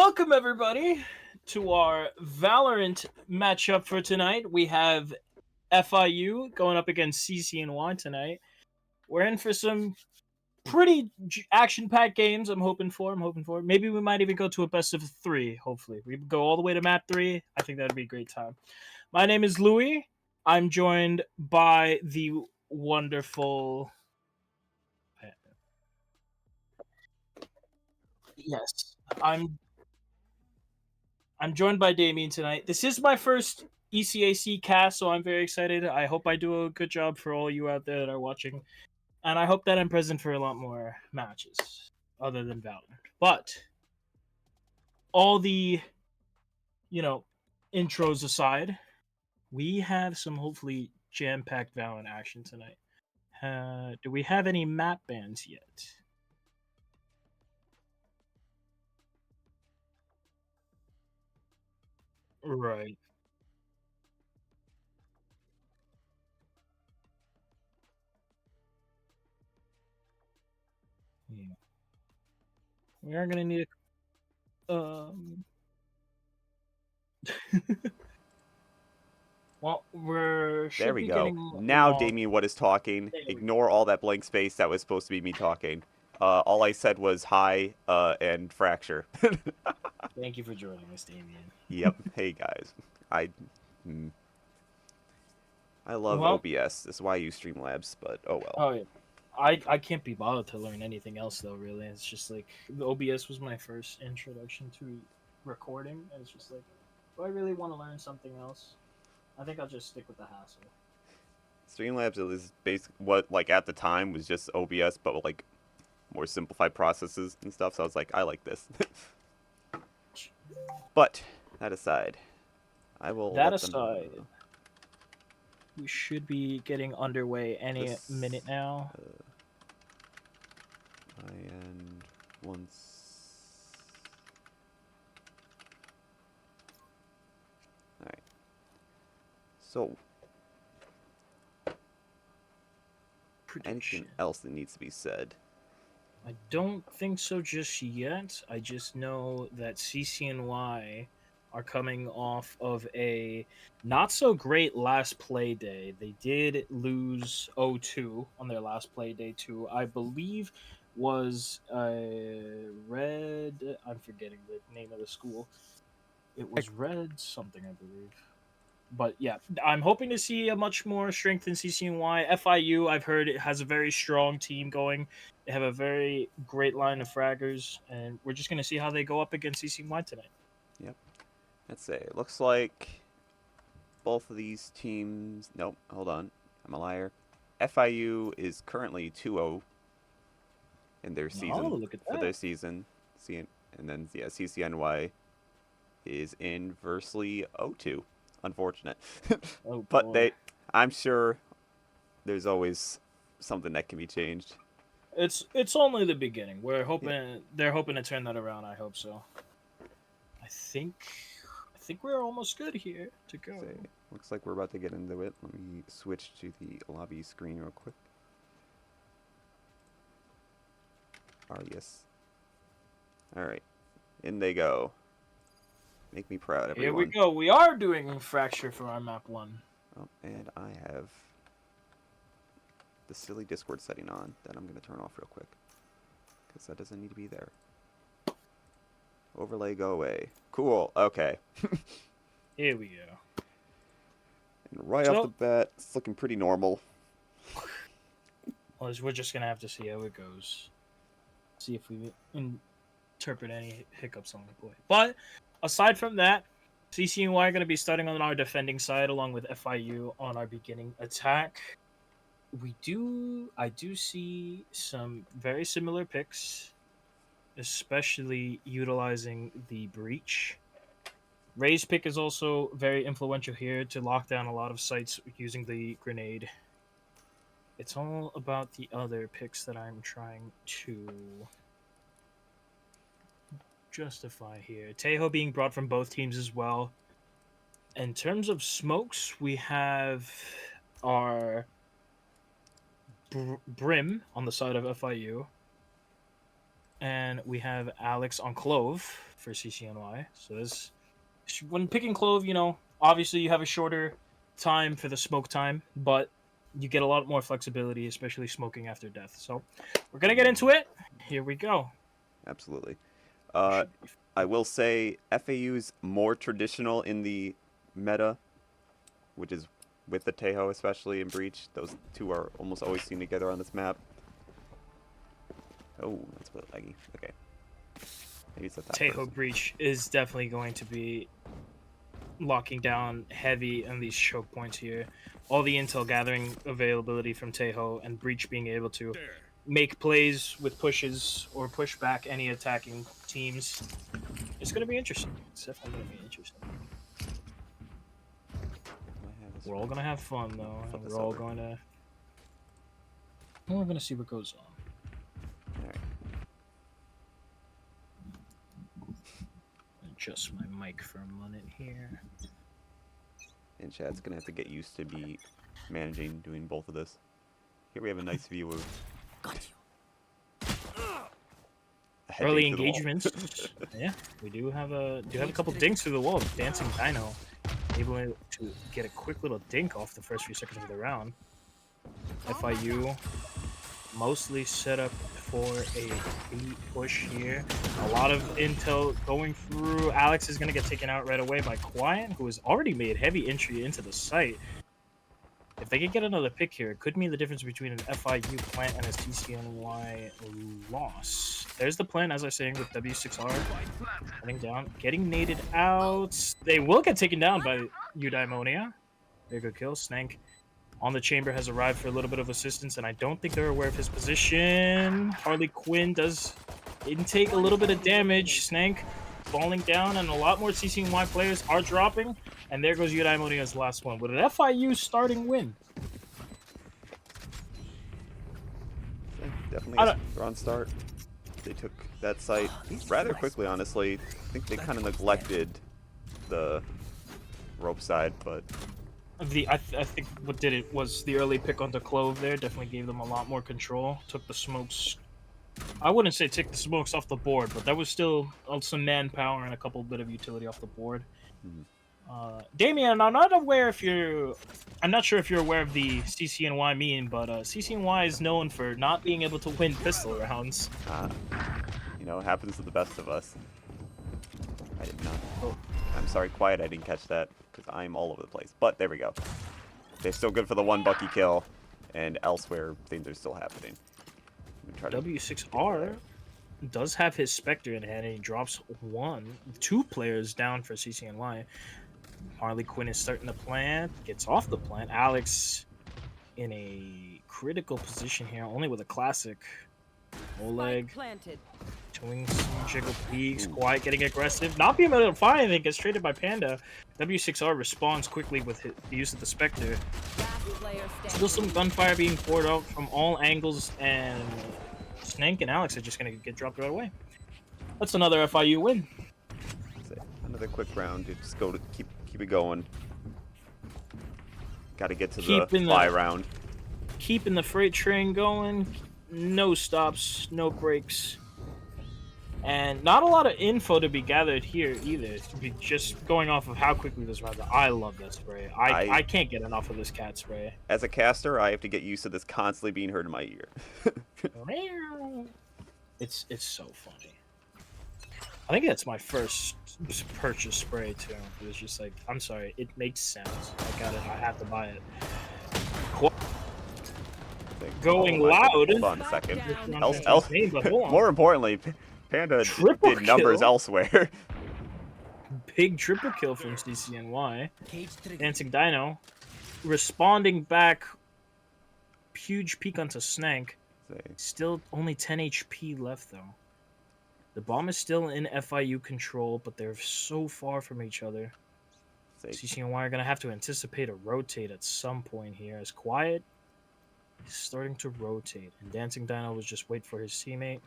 Welcome everybody to our Valorant matchup for tonight. We have FIU going up against CCNY tonight. We're in for some pretty action-packed games. I'm hoping for. Maybe we might even go to a best of three. Hopefully, we go all the way to map 3. I think that'd be a great time. My name is Louis. I'm joined by the wonderful. Yes, I'm joined by Damien tonight. This is my first ECAC cast, so I'm very excited. I hope I do a good job for all you out there that are watching. And I hope that I'm present for a lot more matches other than Valorant. But all the, you know, intros aside, we have some hopefully jam-packed Valorant action tonight. Do we have any map bans yet? Right. Yeah. We are gonna need well, we're There should we be go. getting Now along. Damien what is talking. There we go. Ignore all that blank space that was supposed to be me talking. All I said was hi and fracture. Thank you for joining us, Damien. Yep. Hey guys. I mm, I love Well, OBS. This is why I use Streamlabs, but oh well. oh yeah. I can't be bothered to learn anything else though. Really, it's just like the OBS was my first introduction to recording, and it's just like, do I really want to learn something else? I think I'll just stick with the hassle. Streamlabs is basic what like at the time was just OBS, but with, like more simplified processes and stuff. So I was like, I like this. But that aside, I will That let them. aside, we should be getting underway any This minute now. I end once. Alright. So, anything Prediction. else that needs to be said? I don't think so just yet. I just know that CCNY are coming off of a not so great last play day. They did lose 0-2 on their last play day too. I believe was Red. I'm forgetting the name of the school. It was Red something, I believe. But yeah, I'm hoping to see a much more strength in CCNY. FIU, I've heard it has a very strong team going. They have a very great line of fraggers, and we're just gonna see how they go up against CCNY tonight. Yep. Let's say it looks like both of these teams. Nope. Hold on. I'm a liar. FIU is currently 2-0 in their Oh, season look at for that! their season. And then yeah, CCNY is inversely 0-2. Unfortunate. Oh But boy, I'm sure there's always something that can be changed. it's only the beginning. Yep. They're hoping to turn that around. I hope so. I think I think we're almost good here to go. Say, looks like we're about to get into it. Let me switch to the lobby screen real quick. Yes. Alright. In they go. Make me proud, Here we everyone. go. We are doing fracture for our map 1. Oh, and I have the silly Discord setting on that I'm going to turn off real quick. Because that doesn't need to be there. Overlay, go away. Cool. Okay. Here we go. And right off the So, bat, it's looking pretty normal. well, we're just gonna have to see how it goes. See if we interpret any hiccups on the play. But aside from that, CCNY are going to be starting on our defending side along with FIU on our beginning attack. I do see some very similar picks, especially utilizing the breach. Ray's pick is also very influential here to lock down a lot of sites using the grenade. It's all about the other picks that I'm trying to justify here. Tejo being brought from both teams as well. In terms of smokes, we have our Brim on the side of FIU. and we have Alex on Clove for CCNY. So this, when picking Clove, you know, obviously you have a shorter time for the smoke time, but you get a lot more flexibility, especially smoking after death. So we're gonna get into it. Here we go. Absolutely. I will say FAU is more traditional in the meta, which is with the Tejo especially in Breach. Those two are almost always seen together on this map. Oh, that's a bit laggy. Okay. Maybe it's a top Tejo person. Breach is definitely going to be locking down heavy on these choke points here. All the intel gathering availability from Tejo and Breach being able to make plays with pushes or push back any attacking teams. It's going to be interesting. It's definitely going to be interesting. We're all going to have fun, though. And we're all going to... We're going to see what goes on. All right. Adjust my mic for a minute here. And chat's going to have to get used to be managing, doing both of this. Here we have a nice view of... Early engagements. Yeah, we do have a couple dinks through the wall. Dancing Dino able to get a quick little dink off the first few seconds of the round. FIU mostly set up for a beat push here. A lot of intel going through. Alex is going to get taken out right away by Quiet, who has already made heavy entry into the site. If they could get another pick here, it could mean the difference between an FIU plant and a CCNY loss. There's the plant, as I was saying, with W6R running down, getting naded out. They will get taken down by Eudaimonia. Very good kill. Snank on the chamber has arrived for a little bit of assistance, and I don't think they're aware of his position. Harley Quinn does intake a little bit of damage. Snank falling down, and a lot more CCNY players are dropping. And there goes Eudaimonia's last one with an FIU starting win. Definitely a strong start. They took that site rather quickly, honestly. I think they kind of neglected the rope side, but... I think what did it was the early pick onto Clove there. Definitely gave them a lot more control. Took the smokes... I wouldn't say take the smokes off the board, but that was still some manpower and a couple bit of utility off the board. Mm-hmm. Damien, I'm not aware if you're... I'm not sure if you're aware of the CCNY meme, but CCNY is known for not being able to win pistol rounds. You know, it happens to the best of us. I did not. Oh. I'm sorry, Quiet, I didn't catch that, because I'm all over the place. But there we go. They're still good for the one Bucky kill, and elsewhere, things are still happening. W6R does have his Spectre in hand, and he drops two players down for CCNY. Harley Quinn is starting to plant, gets off the plant. Alex in a critical position here, only with a classic. Oleg doing some jiggle peeks, Quiet getting aggressive. Not being able to find anything, gets traded by Panda. W6R responds quickly with the use of the Spectre. Still some gunfire being poured out from all angles, and Snank and Alex are just going to get dropped right away. That's another FIU win. Another quick round to just go to keep it going. Got to get to the fly round. Keeping the freight train going. No stops, no breaks. And not a lot of info to be gathered here either. Just going off of how quickly this runs. I love that spray. I can't get enough of this cat spray. As a caster, I have to get used to this constantly being heard in my ear. It's so funny. I think that's my first purchase spray too. It was just like, I'm sorry, it makes sense. I got it. I have to buy it. Going loud. Hold on a second. More importantly, Panda did numbers elsewhere. Big triple kill from CCNY. Dancing Dino responding back. Huge peek onto Snank. Still only 10 HP left though. The bomb is still in FIU control, but they're so far from each other. CCNY are going to have to anticipate a rotate at some point here. As Quiet is starting to rotate, and Dancing Dino was just wait for his teammate.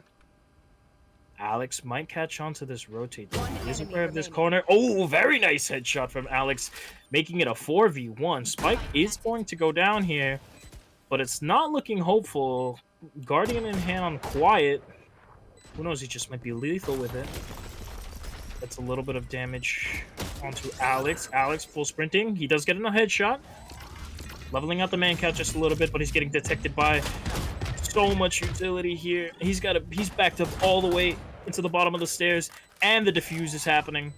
Alex might catch on to this rotate. He isn't aware of this corner. Oh, very nice headshot from Alex, making it a 4v1. Spike is going to go down here, but it's not looking hopeful. Guardian in hand on Quiet. Who knows? He just might be lethal with it. That's a little bit of damage onto Alex. Alex full sprinting. He does get a headshot. Leveling out the man count just a little bit, but he's getting detected by so much utility here. He's backed up all the way into the bottom of the stairs, and the defuse is happening.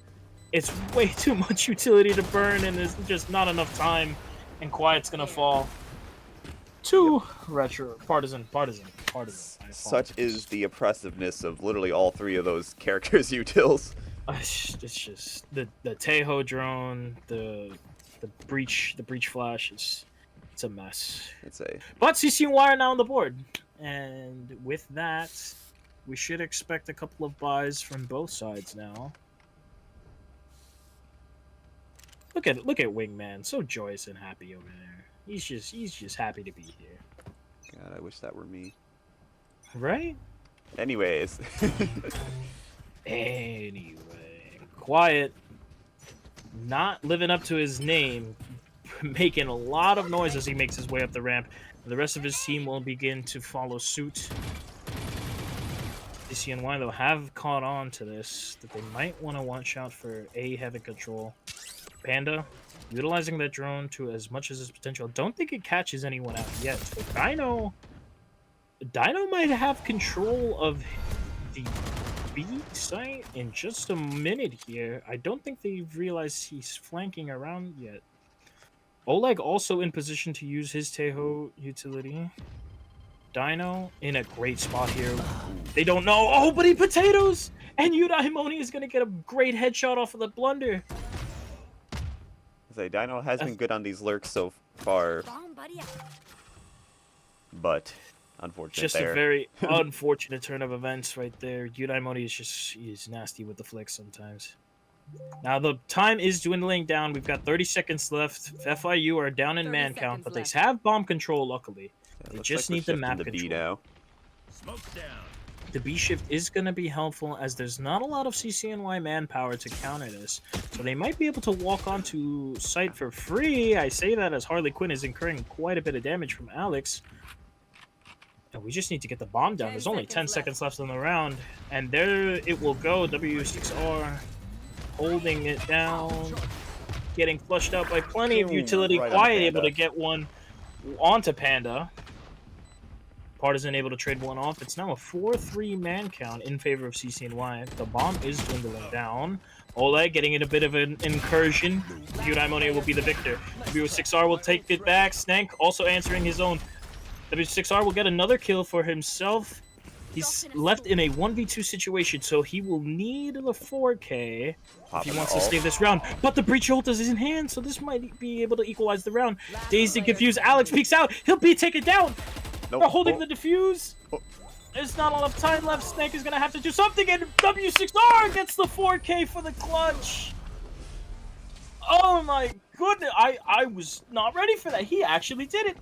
It's way too much utility to burn, and there's just not enough time. And Quiet's gonna fall to Retro. Partisan. Such is the oppressiveness of literally all three of those characters' utils. It's just the Tejo drone, the breach flash it's a mess. But CCNY are now on the board, and with that, we should expect a couple of buys from both sides now. Look at Wingman, so joyous and happy over there. He's just happy to be here. God, I wish that were me. Right? Anyways. Anyway, Quiet, not living up to his name, making a lot of noise as he makes his way up the ramp. The rest of his team will begin to follow suit. CCNY, though, have caught on to this, that they might want to watch out for A, having control. Panda, utilizing that drone to as much as its potential. Don't think it catches anyone out yet. So Dino might have control of the B site in just a minute here. I don't think they've realized he's flanking around yet. Oleg also in position to use his Tejo utility. Dino in a great spot here. They don't know. Oh, but he potatoes! And Eudaimoni is going to get a great headshot off of the blunder. Dino has been good on these lurks so far. But unfortunate just a very unfortunate turn of events right there. Eudaimoni is nasty with the flicks sometimes. Now the time is dwindling down. We've got 30 seconds left. FIU are down in man count, but they have bomb control, luckily. They just need the map control. Smoke down. The B shift is going to be helpful, as there's not a lot of CCNY manpower to counter this. So they might be able to walk onto site for free. I say that as Harley Quinn is incurring quite a bit of damage from Alex. And we just need to get the bomb down. There's only 10 seconds left in the round. And there it will go. W6R holding it down. Getting flushed out by plenty of utility. Quiet able to get one onto Panda. Partisan able to trade one off. It's now a 4-3 man count in favor of CCNY. The bomb is dwindling down. Oleg getting in a bit of an incursion. Eudaimoni will be the victor. W6R will take it back. Snank also answering his own. W6R will get another kill for himself. He's left in a 1v2 situation, so he will need the 4K if he wants to stay this round. But the breach ult is in hand, so this might be able to equalize the round. Dazed and confused, Alex peeks out. He'll be taken down. They're holding the defuse. There's not enough time left. Snake is going to have to do something, and W6R gets the 4K for the clutch. Oh my goodness. I was not ready for that. He actually did it.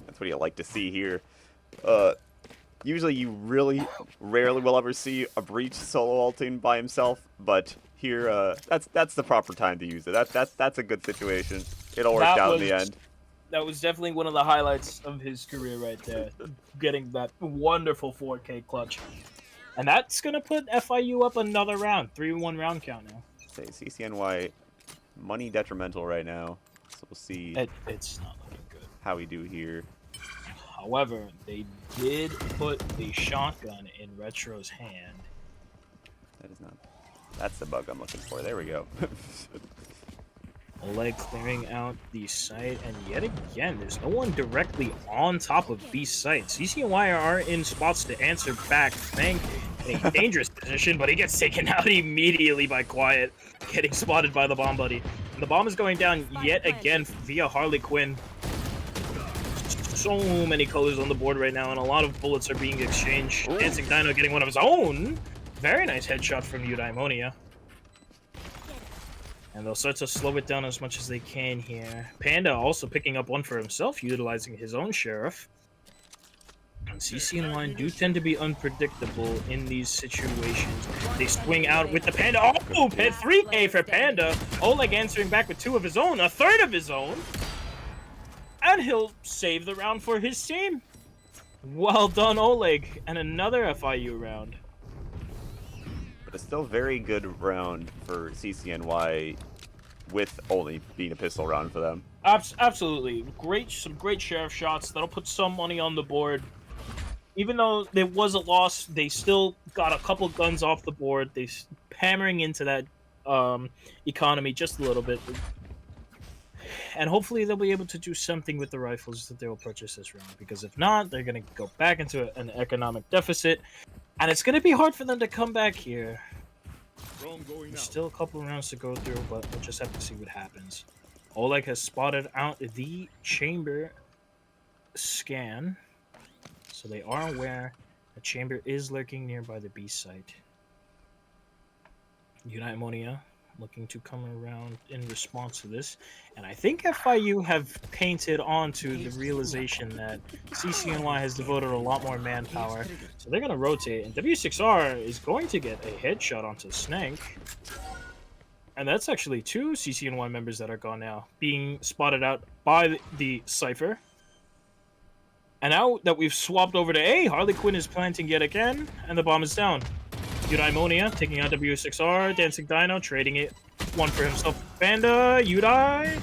That's what you like to see here. Usually you really rarely will ever see a breach solo ulting by himself, but here that's the proper time to use it. That's a good situation. It'll work out in the end. That was definitely one of the highlights of his career right there, getting that wonderful 4K clutch. And that's going to put FIU up another round, 3-1 round count now. Say CCNY money detrimental right now, so we'll see it's not looking good. How we do here. However, they did put the shotgun in Retro's hand. That's the bug I'm looking for. There we go. Oleg clearing out the site, and yet again, there's no one directly on top of B site. CCNY are in spots to answer back. Fang in a dangerous position, but he gets taken out immediately by Quiet, getting spotted by the bomb buddy. And the bomb is going down yet again via Harley Quinn. So many colors on the board right now, and a lot of bullets are being exchanged. Ooh. Dancing Dino getting one of his own. Very nice headshot from Eudaimonia. And they'll start to slow it down as much as they can here. Panda also picking up one for himself, utilizing his own sheriff. And CCNY do tend to be unpredictable in these situations. They swing out with the Panda. Oh, 3K for Panda. Oleg answering back with 2 of his own, a third of his own. And he'll save the round for his team. Well done, Oleg, and another FIU round. But it's still a very good round for CCNY with only being a pistol round for them. Absolutely. Some great sheriff shots. That'll put some money on the board. Even though there was a loss, they still got a couple guns off the board. They hammering into that economy just a little bit. And hopefully they'll be able to do something with the rifles that they will purchase this round. Because if not, they're going to go back into an economic deficit. And it's going to be hard for them to come back here. There's still a couple of rounds to go through, but we'll just have to see what happens. Oleg has spotted out the chamber scan. So they are aware the chamber is lurking nearby the B site. Unite Ammonia looking to come around in response to this. And I think FIU have painted onto the realization that CCNY has devoted a lot more manpower. So they're going to rotate. And W6R is going to get a headshot onto Snank. And that's actually 2 CCNY members that are gone now, being spotted out by the Cypher. And now that we've swapped over to A, Harley Quinn is planting yet again, and the bomb is down. Eudaimonia taking out W6R, Dancing Dino, trading it one for himself. Panda, Udai,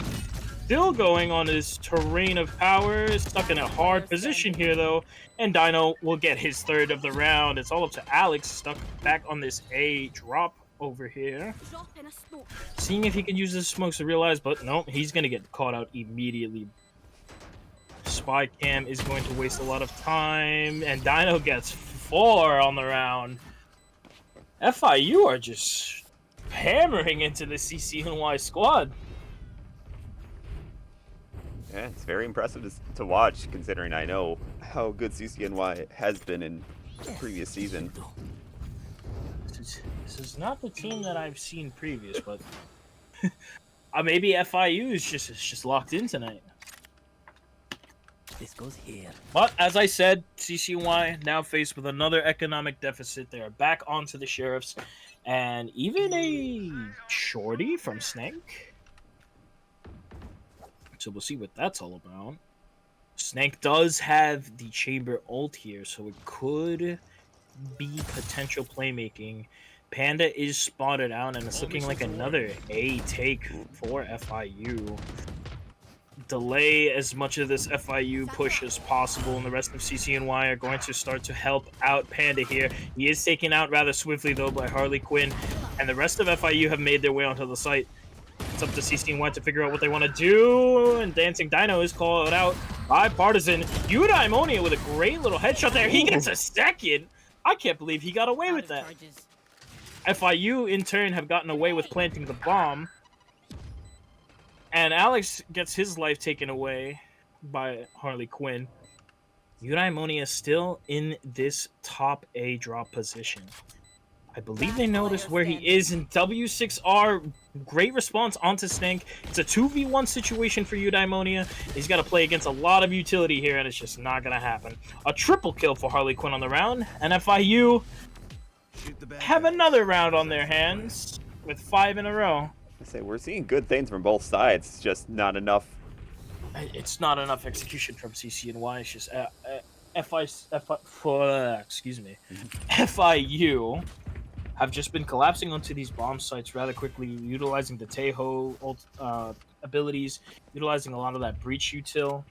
still going on his terrain of power, stuck in a hard position here though, and Dino will get his 3rd of the round. It's all up to Alex, stuck back on this A drop over here. Seeing if he can use his smokes to realize, but no, he's gonna get caught out immediately. Spy cam is going to waste a lot of time, and Dino gets 4 on the round. FIU are just hammering into the CCNY squad. Yeah, it's very impressive to watch, considering I know how good CCNY has been in the previous season. This is not the team that I've seen previous, but maybe FIU is just locked in tonight. This goes here. But as I said, CCNY now faced with another economic deficit. They are back onto the sheriffs, and even a shorty from Snake. So we'll see what that's all about. Snake does have the chamber ult here, so it could be potential playmaking. Panda is spotted out, and it's looking like another A take for FIU. Delay as much of this FIU push as possible, and the rest of CCNY are going to start to help out Panda here. He is taken out rather swiftly, though, by Harley Quinn, and the rest of FIU have made their way onto the site. It's up to CCNY to figure out what they want to do, and Dancing Dino is called out by Partisan. Eudaimonia with a great little headshot there. He gets a 2nd. I can't believe he got away with that. FIU, in turn, have gotten away with planting the bomb. And Alex gets his life taken away by Harley Quinn. Eudaimonia is still in this top A drop position. I believe they noticed where he is in W6R. Great response onto Snake. It's a 2v1 situation for Eudaimonia. He's got to play against a lot of utility here, and it's just not going to happen. A triple kill for Harley Quinn on the round. And FIU have another round on their hands with 5 in a row. I say we're seeing good things from both sides. It's just not enough. It's not enough execution from CCNY. It's just FIU have just been collapsing onto these bomb sites rather quickly, utilizing the Teho abilities, utilizing a lot of that breach util,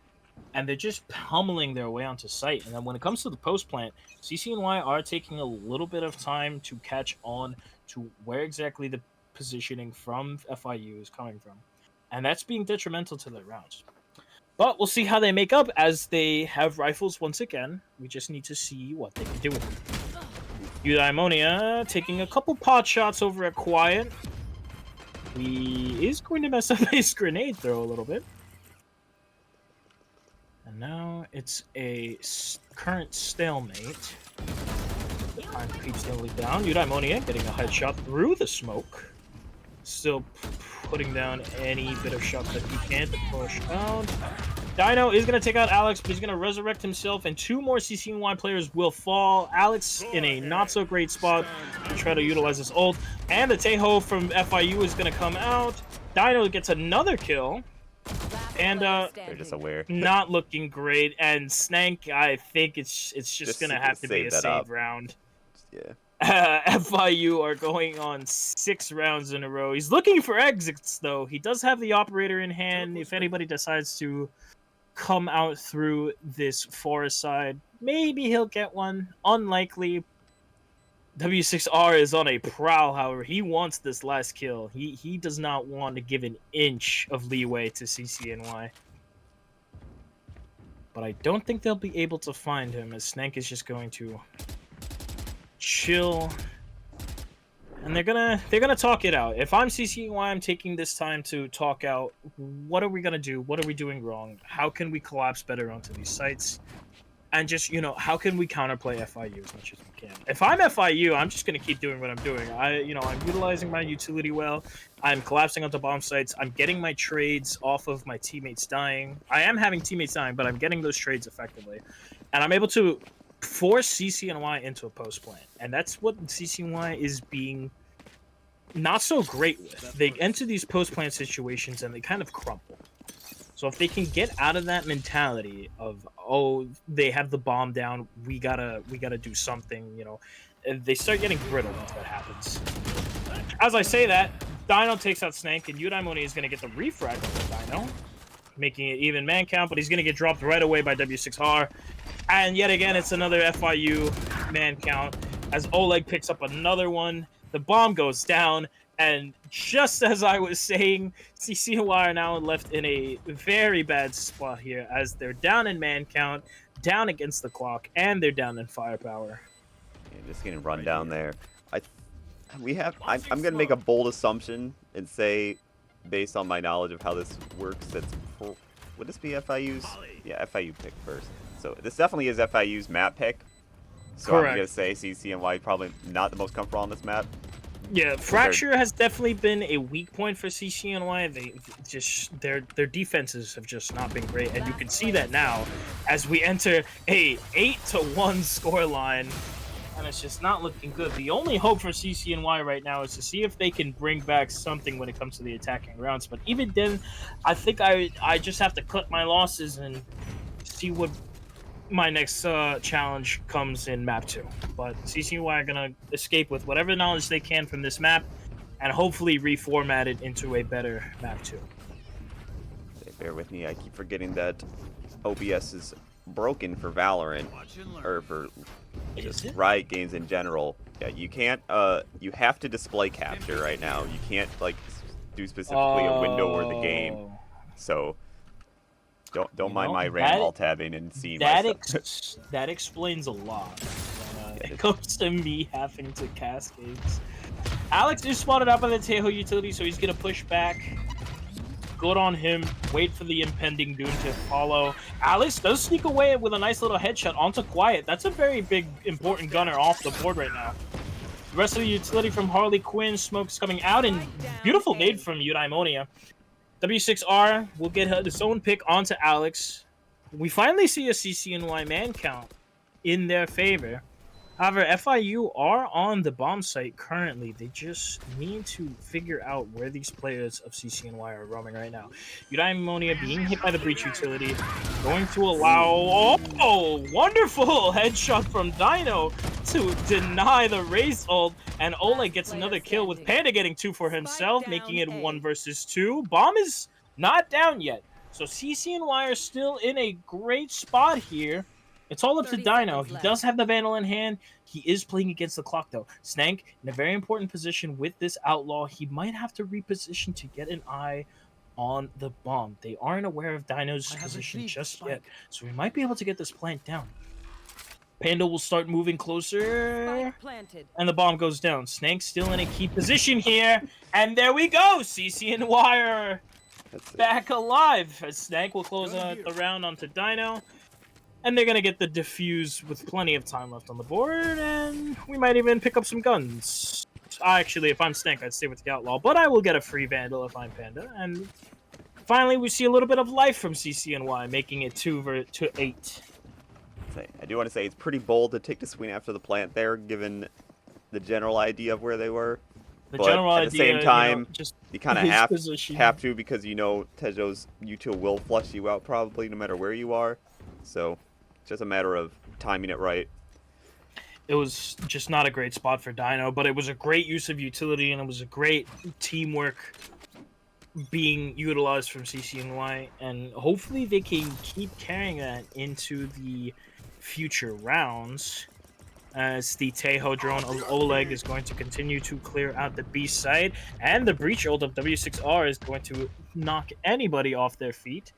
and they're just pummeling their way onto site. And then when it comes to the post plant, CCNY are taking a little bit of time to catch on to where exactly the positioning from FIU is coming from, and that's being detrimental to their rounds. But we'll see how they make up as they have rifles once again. We just need to see what they can do with them. Eudaimonia taking a couple pot shots over at Quiet. He is going to mess up his grenade throw a little bit. And now it's a current stalemate. The time creeps steadily down. Eudaimonia getting a headshot through the smoke. Still putting down any bit of shot that he can to push out. Dino is going to take out Alex, but he's going to resurrect himself, and 2 more CCNY players will fall. Alex in a not-so-great spot to try to utilize his ult, and the Teho from FIU is going to come out. Dino gets another kill. Panda They're just aware. not looking great, and Snank, I think it's just gonna have to be a that save up. round. Yeah. FIU are going on 6 rounds in a row. He's looking for exits, though. He does have the operator in hand. If anybody decides to come out through this forest side, maybe he'll get one. Unlikely. W6R is on a prowl, however. He wants this last kill. He does not want to give an inch of leeway to CCNY. But I don't think they'll be able to find him, as Snank is just going to chill. And they're gonna talk it out. If I'm CCNY, I'm taking this time to talk out what are we gonna do? What are we doing wrong? How can we collapse better onto these sites? And just, how can we counterplay FIU as much as we can? If I'm FIU, I'm just gonna keep doing what I'm doing. I'm utilizing my utility well. I'm collapsing onto bomb sites. I'm getting my trades off of my teammates dying. I am having teammates dying, but I'm getting those trades effectively. And I'm able to force CCNY into a post plant. And that's what CCNY is being not so great with. They enter these post plant situations and they kind of crumble. So if they can get out of that mentality of, oh, they have the bomb down, we gotta do something, they start getting brittle once that happens. As I say that, Dino takes out Snake, and Eudaimoni is gonna get the refrag on the Dino, making it even man count, but he's gonna get dropped right away by W6R. And yet again, it's another FIU man count as Oleg picks up another one. The bomb goes down, and just as I was saying, CCNY are now left in a very bad spot here as they're down in man count, down against the clock, and they're down in firepower. Yeah, just getting run down there. I'm gonna make a bold assumption and say, based on my knowledge of how this works, would this be FIU's? Yeah, FIU pick first. So this definitely is FIU's map pick. So correct. I'm gonna say CCNY probably not the most comfortable on this map. Yeah, Fracture has definitely been a weak point for CCNY. Their defenses have just not been great, and you can see that now as we enter a 8-1 scoreline, and it's just not looking good. The only hope for CCNY right now is to see if they can bring back something when it comes to the attacking rounds. But even then, I think I just have to cut my losses and see what my next challenge comes in map 2. But CCNY are gonna escape with whatever knowledge they can from this map and hopefully reformat it into a better map 2. Bear with me, I keep forgetting that OBS is broken for Valorant, or for just Riot games in general. Yeah, you can't you have to display capture right now. You can't do specifically a window or the game. So Don't mind my random alt tabbing and seeing myself. That explains a lot when it comes to me having to cast games. Alex is spotted up on the Tejo utility, so he's gonna push back. Good on him. Wait for the impending doom to follow. Alex does sneak away with a nice little headshot onto Quiet. That's a very big, important gunner off the board right now. The rest of the utility from Harley Quinn, smoke's coming out, and beautiful nade from Eudaimonia. W6R will get his own pick onto Alex. We finally see a CCNY man count in their favor. However, FIU are on the bomb site currently. They just need to figure out where these players of CCNY are roaming right now. Eudaimonia being hit by the breach utility, going to allow... Oh, wonderful headshot from Dino to deny the race ult, and Oleg gets another kill with Panda getting 2 for himself, making it 1 versus 2. Bomb is not down yet, so CCNY are still in a great spot here. It's all up to Dino. He does have the Vandal in hand. He is playing against the clock, though. Snank in a very important position with this Outlaw. He might have to reposition to get an eye on the bomb. They aren't aware of Dino's position just yet, so we might be able to get this plant down. Panda will start moving closer, and the bomb goes down. Snank's still in a key position here, and there we go! CCNY are back alive, as Snank will close out the round onto Dino. And they're going to get the defuse with plenty of time left on the board, and we might even pick up some guns. Actually, if I'm Snake, I'd stay with the Outlaw, but I will get a free Vandal if I'm Panda. And finally, we see a little bit of life from CCNY, making it 2-8. I do want to say it's pretty bold to take the swing after the plant there, given the general idea of where they were. The but general at the same idea, time, just you kind of his have position. to because Tejo's util will flush you out probably no matter where you are. So it's just a matter of timing it right. It was just not a great spot for Dino, but it was a great use of utility, and it was a great teamwork being utilized from CCNY, and hopefully they can keep carrying that into the future rounds. As the Tejo drone of Oleg is going to continue to clear out the B site, and the breach ult of W6R is going to knock anybody off their feet.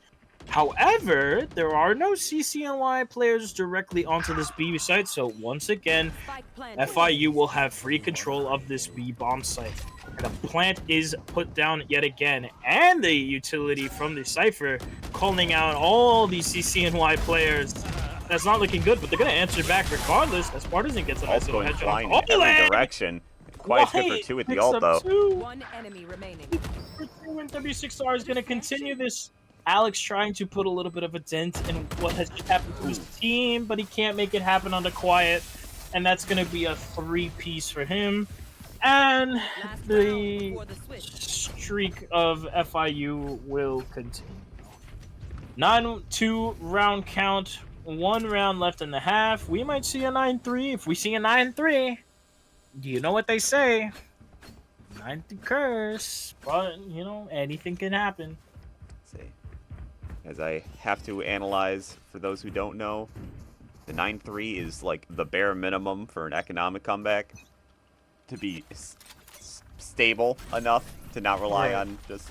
However, there are no CCNY players directly onto this B site, so once again, FIU will have free control of this B bomb site. The plant is put down yet again, and the utility from the Cypher calling out all these CCNY players. That's not looking good, but they're going to answer back regardless, as Partisan gets a nice little Going headshot. flying in every direction. Quite good for 2 with the ult, though. One enemy remaining. For 2, and W6R is going to continue this. Alex trying to put a little bit of a dent in what has just happened to his team, but he can't make it happen on the quiet, and that's going to be a 3-piece for him. And the streak of FIU will continue. 9-2 round count, 1 round left in the half. We might see a 9-3. If we see a 9-3, you know what they say. 9th curse, but anything can happen. Let's see. As I have to analyze, for those who don't know, the 9-3 is like the bare minimum for an economic comeback to be stable enough to not rely on just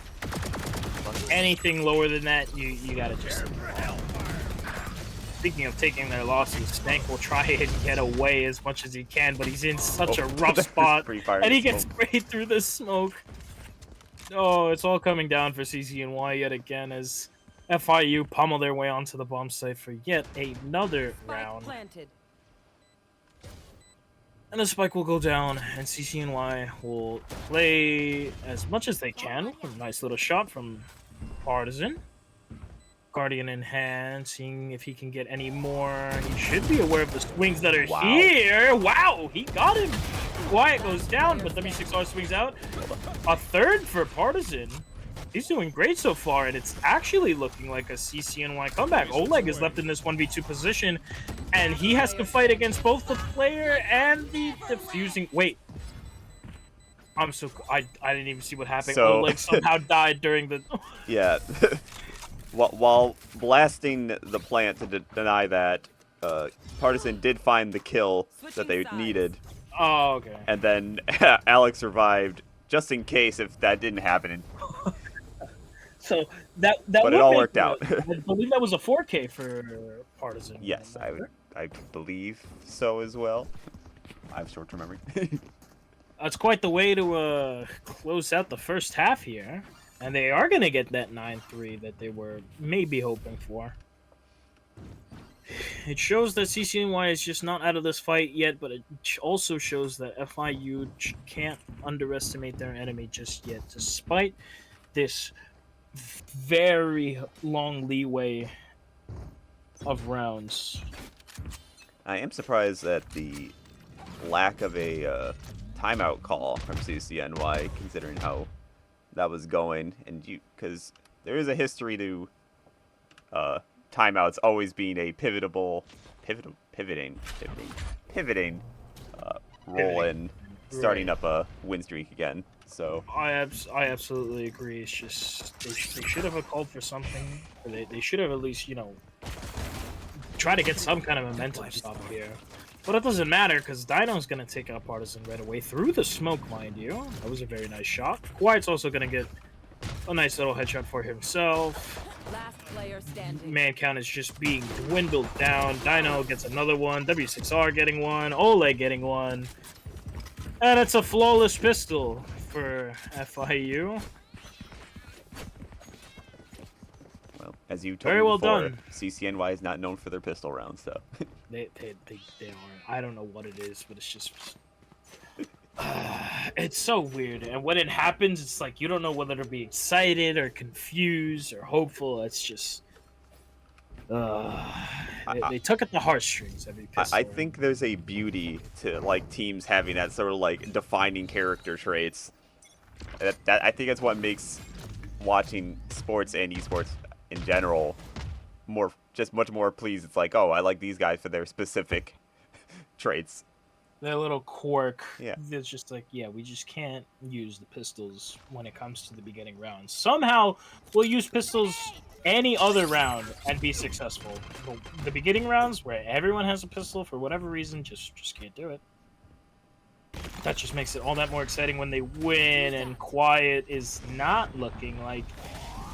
anything lower than that. You gotta just. Speaking of taking their losses, Stank will try and get away as much as he can, but he's in such a rough spot, and he gets sprayed through the smoke. Oh, it's all coming down for CCNY yet again as FIU pummel their way onto the bomb site for yet another round. And the spike will go down, and CCNY will play as much as they can. A nice little shot from Partisan. Guardian in hand, seeing if he can get any more. He should be aware of the swings that are here. Wow, he got him. Quiet goes down, but W6R swings out. A third for Partisan. He's doing great so far, and it's actually looking like a CCNY comeback. Oleg is left in this 1v2 position, and he has to fight against both the player and the defusing. Wait. I didn't even see what happened. So... Oleg somehow died during the... Yeah. While blasting the plant to deny that, Partisan did find the kill that they needed. Oh, okay. And then Alex survived, just in case if that didn't happen. So that but it all worked out. I believe that was a 4K for Partisan. Yes, I believe so as well. I have short-term memory. That's quite the way to close out the first half here. And they are going to get that 9-3 that they were maybe hoping for. It shows that CCNY is just not out of this fight yet, but it also shows that FIU can't underestimate their enemy just yet, despite this very long leeway of rounds. I am surprised at the lack of a timeout call from CCNY, considering how that was going, and because there is a history to timeouts always being a pivoting role in starting up a win streak again. So I absolutely agree. It's just they should have called for something. Or they should have at least try to get some kind of momentum stop here. But it doesn't matter because Dino's going to take out Partisan right away through the smoke, mind you. That was a very nice shot. Quiet's also going to get a nice little headshot for himself. Last player standing. Man count is just being dwindled down. Dino gets another one. W6R getting one. Oleg getting one. And it's a flawless pistol for FIU. Well, as you told Very me well before, done. CCNY is not known for their pistol rounds, so. They aren't. I don't know what it is, but it's just... it's so weird. And when it happens, it's like you don't know whether to be excited or confused or hopeful. It's just... They took at the heartstrings every pistol. I think there's a beauty to like teams having that sort of like defining character traits. That I think that's what makes watching sports and esports in general much more pleased. It's like, oh, I like these guys for their specific traits. Their little quirk. Yeah. It's just like, yeah, we just can't use the pistols when it comes to the beginning rounds. Somehow, we'll use pistols any other round and be successful. But the beginning rounds, where everyone has a pistol for whatever reason, just can't do it. That just makes it all that more exciting when they win, and Quiet is not looking like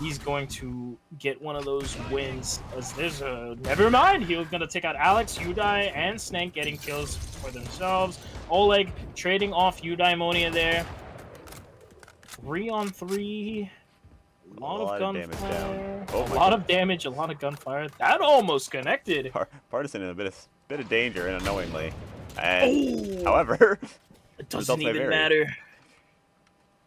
he's going to get one of those wins. As there's a never mind, he was going to take out Alex, Udai, and Snake, getting kills for themselves. Oleg trading off Eudaimonia there. 3-on-3. A lot of gunfire. Oh, a lot of damage, a lot of gunfire. That almost connected. Partisan in a bit of danger, and unknowingly. And however, it doesn't even matter.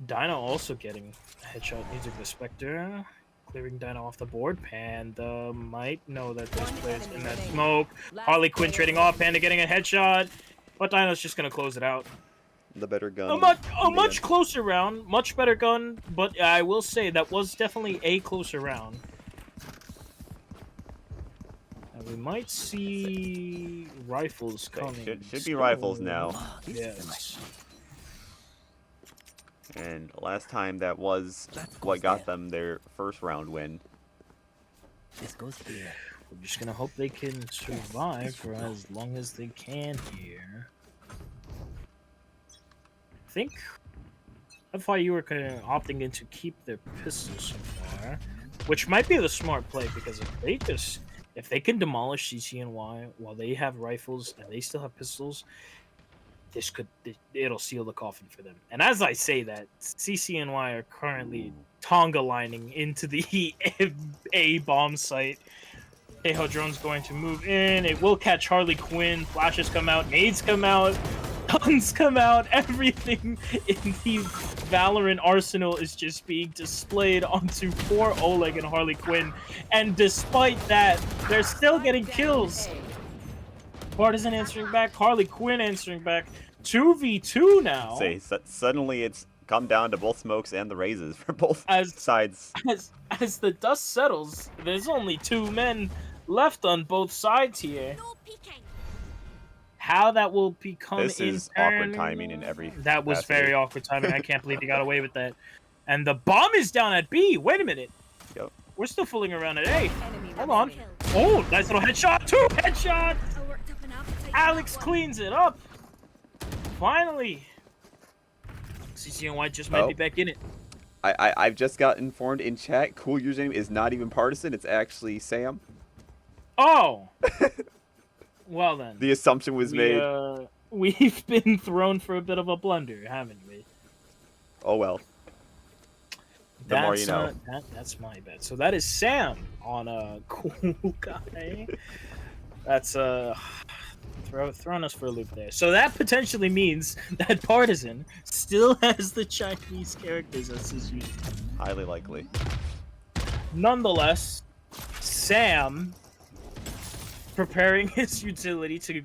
Dino also getting a headshot using the Spectre, clearing Dino off the board. Panda might know that there's players in that smoke. Harley Quinn trading off, Panda getting a headshot, but Dino's just gonna close it out. The better gun. A much closer round, much better gun, but I will say that was definitely a closer round. And we might see rifles coming. Should be rifles now. Yes. And last time that was what got them their first round win. This goes here. We're just gonna hope they can survive for as long as they can here. I think FIU are kind of opting in to keep their pistols so far, which might be the smart play, because if they can demolish CCNY while they have rifles and they still have pistols, it'll seal the coffin for them. And as I say that, CCNY are currently Tonga lining into the A bomb site. Tejo drone's going to move in. It will catch Harley Quinn. Flashes come out. Nades come out. Guns come out. Everything in the Valorant arsenal is just being displayed onto poor Oleg and Harley Quinn. And despite that, they're still getting kills. Partisan answering back. Harley Quinn answering back. 2v2 now. Suddenly it's come down to both smokes and the raises for both sides. As the dust settles, there's only 2 men left on both sides here. How that will become This is awkward timing in every That was capacity. very awkward timing. I can't believe he got away with that. And the bomb is down at B. Wait a minute. Yep. We're still fooling around at A. Hold on. Oh, nice little headshot. 2 headshots. Alex cleans it up. Finally. CCNY just might be back in it. I've just got informed in chat, cool username is not even Partisan, it's actually Sam. Oh! Well then. The assumption was made. We've been thrown for a bit of a blunder, haven't we? Oh well. The more you know. That's my bet. So that is Sam on a cool guy. That's throwing us for a loop there. So that potentially means that Partisan still has the Chinese characters as his usual. Highly likely. Nonetheless, Sam preparing his utility to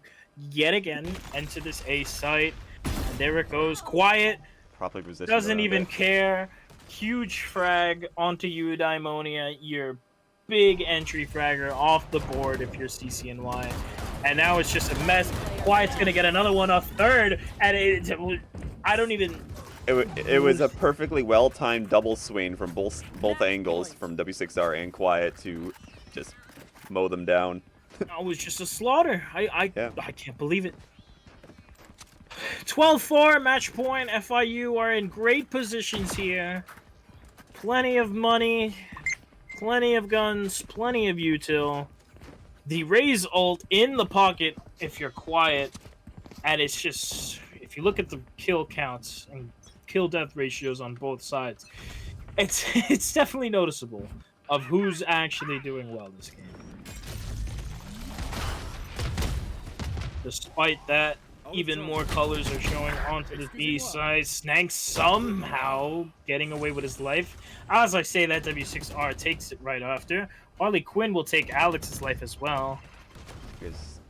yet again enter this A site. And there it goes. Quiet. Properly positioned. Doesn't even care. Huge frag onto Eudaimonia. Your big entry fragger off the board if you're CCNY. And now it's just a mess. Quiet's gonna get another one, a third, and I don't even. It was a perfectly well-timed double swing from both angles, from W6R and Quiet, to just mow them down. It was just a slaughter. I can't believe it. 12-4 match point. FIU are in great positions here. Plenty of money, plenty of guns, plenty of util. The Raze ult in the pocket if you're Quiet, and it's just, if you look at the kill counts and kill death ratios on both sides, it's definitely noticeable of who's actually doing well this game. Despite that, even more colors are showing onto the B side. Snank somehow getting away with his life. As I say, that W6R takes it right after. Harley Quinn will take Alex's life as well. Is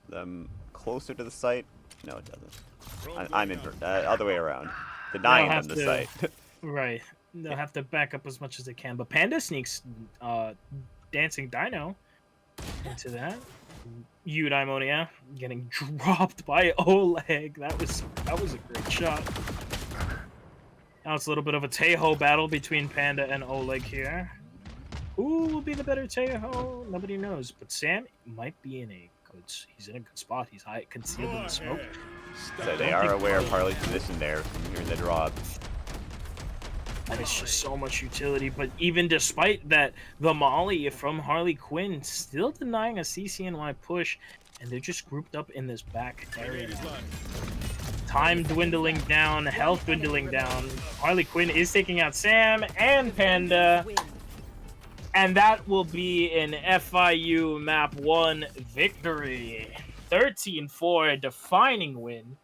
them closer to the site? No, it doesn't. I'm in other way around. Denying them the site. Right. They'll have to back up as much as they can. But Panda sneaks Dancing Dino into that. Eudaimonia getting dropped by Oleg. That was a great shot. Now it's a little bit of a Tejo battle between Panda and Oleg here. Who will be the better Tejo? Nobody knows. But Sam might be in a he's in a good spot. He's high concealed in the smoke. So they are aware of Harley's position there from hearing the drop. And it's just so much utility, but even despite that, the Molly from Harley Quinn still denying a CCNY push, and they're just grouped up in this back area. Time dwindling down, health dwindling down. Harley Quinn is taking out Sam and Panda, and that will be an FIU Map 1 victory. 13-4, a defining win.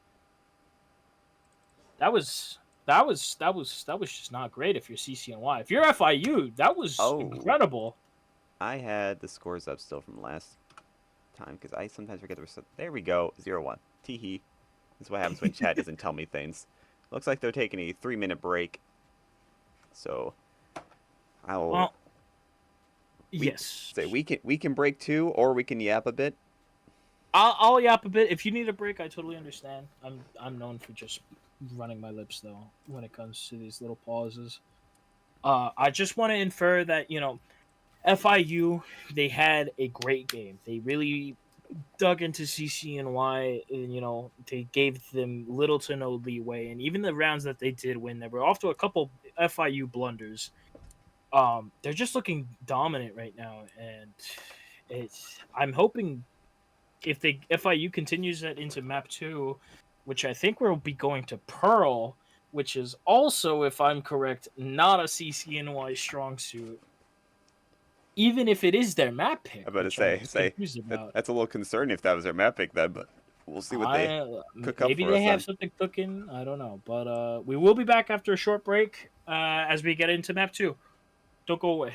That was just not great if you're CCNY. If you're FIU, that was incredible. I had the scores up still from last time because I sometimes forget the result. There we go, 0-1. Teehee. This is what happens when chat doesn't tell me things. Looks like they're taking a 3-minute break. So yes. Say we can break too, or we can yap a bit. I'll yap a bit. If you need a break, I totally understand. I'm known for just running my lips though when it comes to these little pauses. I just want to infer that, you know, FIU, they had a great game. They really dug into CCNY, and you know, they gave them little to no leeway, and even the rounds that they did win, they were off to a couple FIU blunders. They're just looking dominant right now, and I'm hoping if FIU continues that into map 2, which I think we'll be going to Pearl, which is also, if I'm correct, not a CCNY strong suit. Even if it is their map pick. I'm about to say that's a little concerning if that was their map pick then, but we'll see what they cook up for us. Maybe they have something cooking. I don't know. But we will be back after a short break as we get into map 2. Don't go away.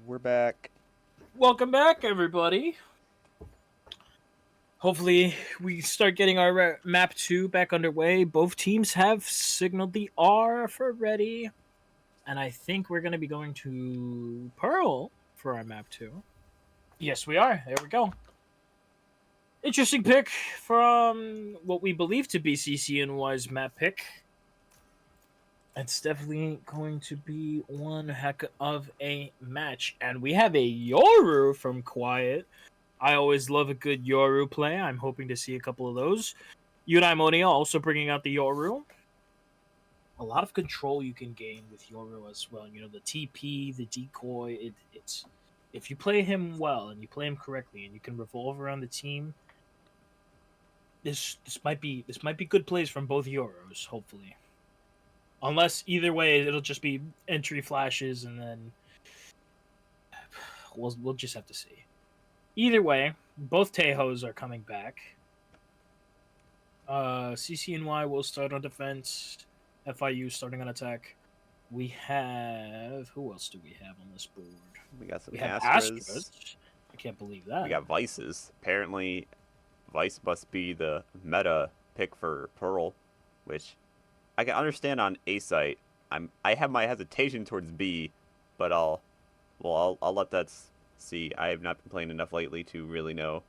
We're back. Welcome back, everybody. Hopefully, we start getting our map 2 back underway. Both teams have signaled the R for ready. And I think we're going to be going to Pearl for our map 2. Yes, we are. There we go. Interesting pick from what we believe to be CCNY's map pick. It's definitely going to be one heck of a match. And we have a Yoru from Quiet. I always love a good Yoru play. I'm hoping to see a couple of those. Yunaimonia also bringing out the Yoru. A lot of control you can gain with Yoru as well. You know, the TP, the decoy. It's if you play him well and you play him correctly and you can revolve around the team, this might be good plays from both Yorus, hopefully. Unless either way it'll just be entry flashes and then we'll just have to see. Either way, both Tejos are coming back. CCNY will start on defense. FIU starting on attack. We have... Who else do we have on this board? We got some Astras. Astras. I can't believe that. We got Vices. Apparently, Vice must be the meta pick for Pearl, which I can understand on A site. I have my hesitation towards B, but I'll let that see. I have not been playing enough lately to really know.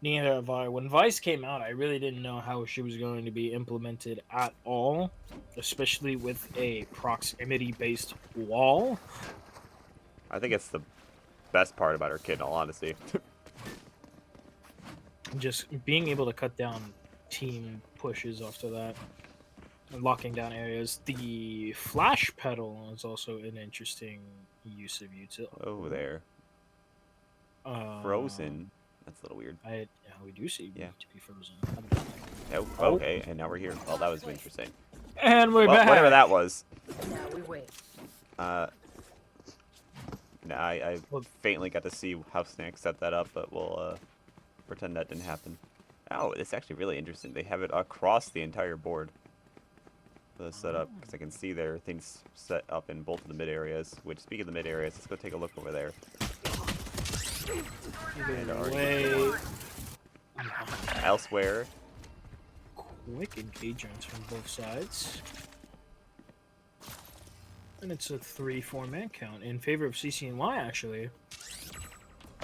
Neither have I. When Vice came out, I really didn't know how she was going to be implemented at all, especially with a proximity-based wall. I think it's the best part about her kit, in all honesty. Just being able to cut down team pushes after that. And locking down areas. The flash pedal is also an interesting use of utility. Oh, there. Frozen. That's a little weird. We do see yeah. to be frozen. Oh, okay, and now we're here. Well, that was interesting. And we're back. Whatever that was. Now we wait. Nah, I faintly got to see how Snack set that up, but we'll pretend that didn't happen. Oh, it's actually really interesting. They have it across the entire board. The setup, because I can see there are things set up in both of the mid areas. Which, speaking of the mid areas, let's go take a look over there. Elsewhere. Quick engagements from both sides. And it's a 3-4 man count in favor of CCNY, actually.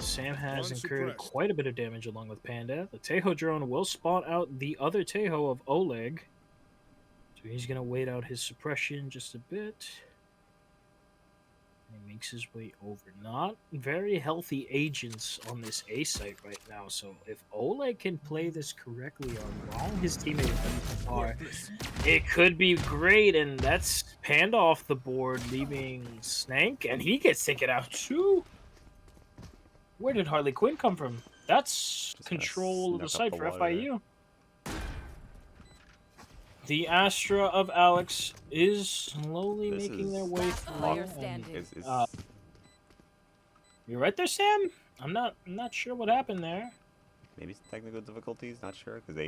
Sam has incurred quite a bit of damage along with Panda. The Tejo drone will spot out the other Tejo of Oleg. So he's going to wait out his suppression just a bit. He makes his way over. Not very healthy agents on this A site right now. So if Oleg can play this correctly or wrong, his teammates are, it could be great. And that's Panda off the board, leaving Snake, and he gets taken out too. Where did Harley Quinn come from? That's Just control of the site for water. FIU. The Astra of Alex is slowly making their way Player through. standing. You're right there, Sam. I'm not sure what happened there. Maybe some technical difficulties, not sure, because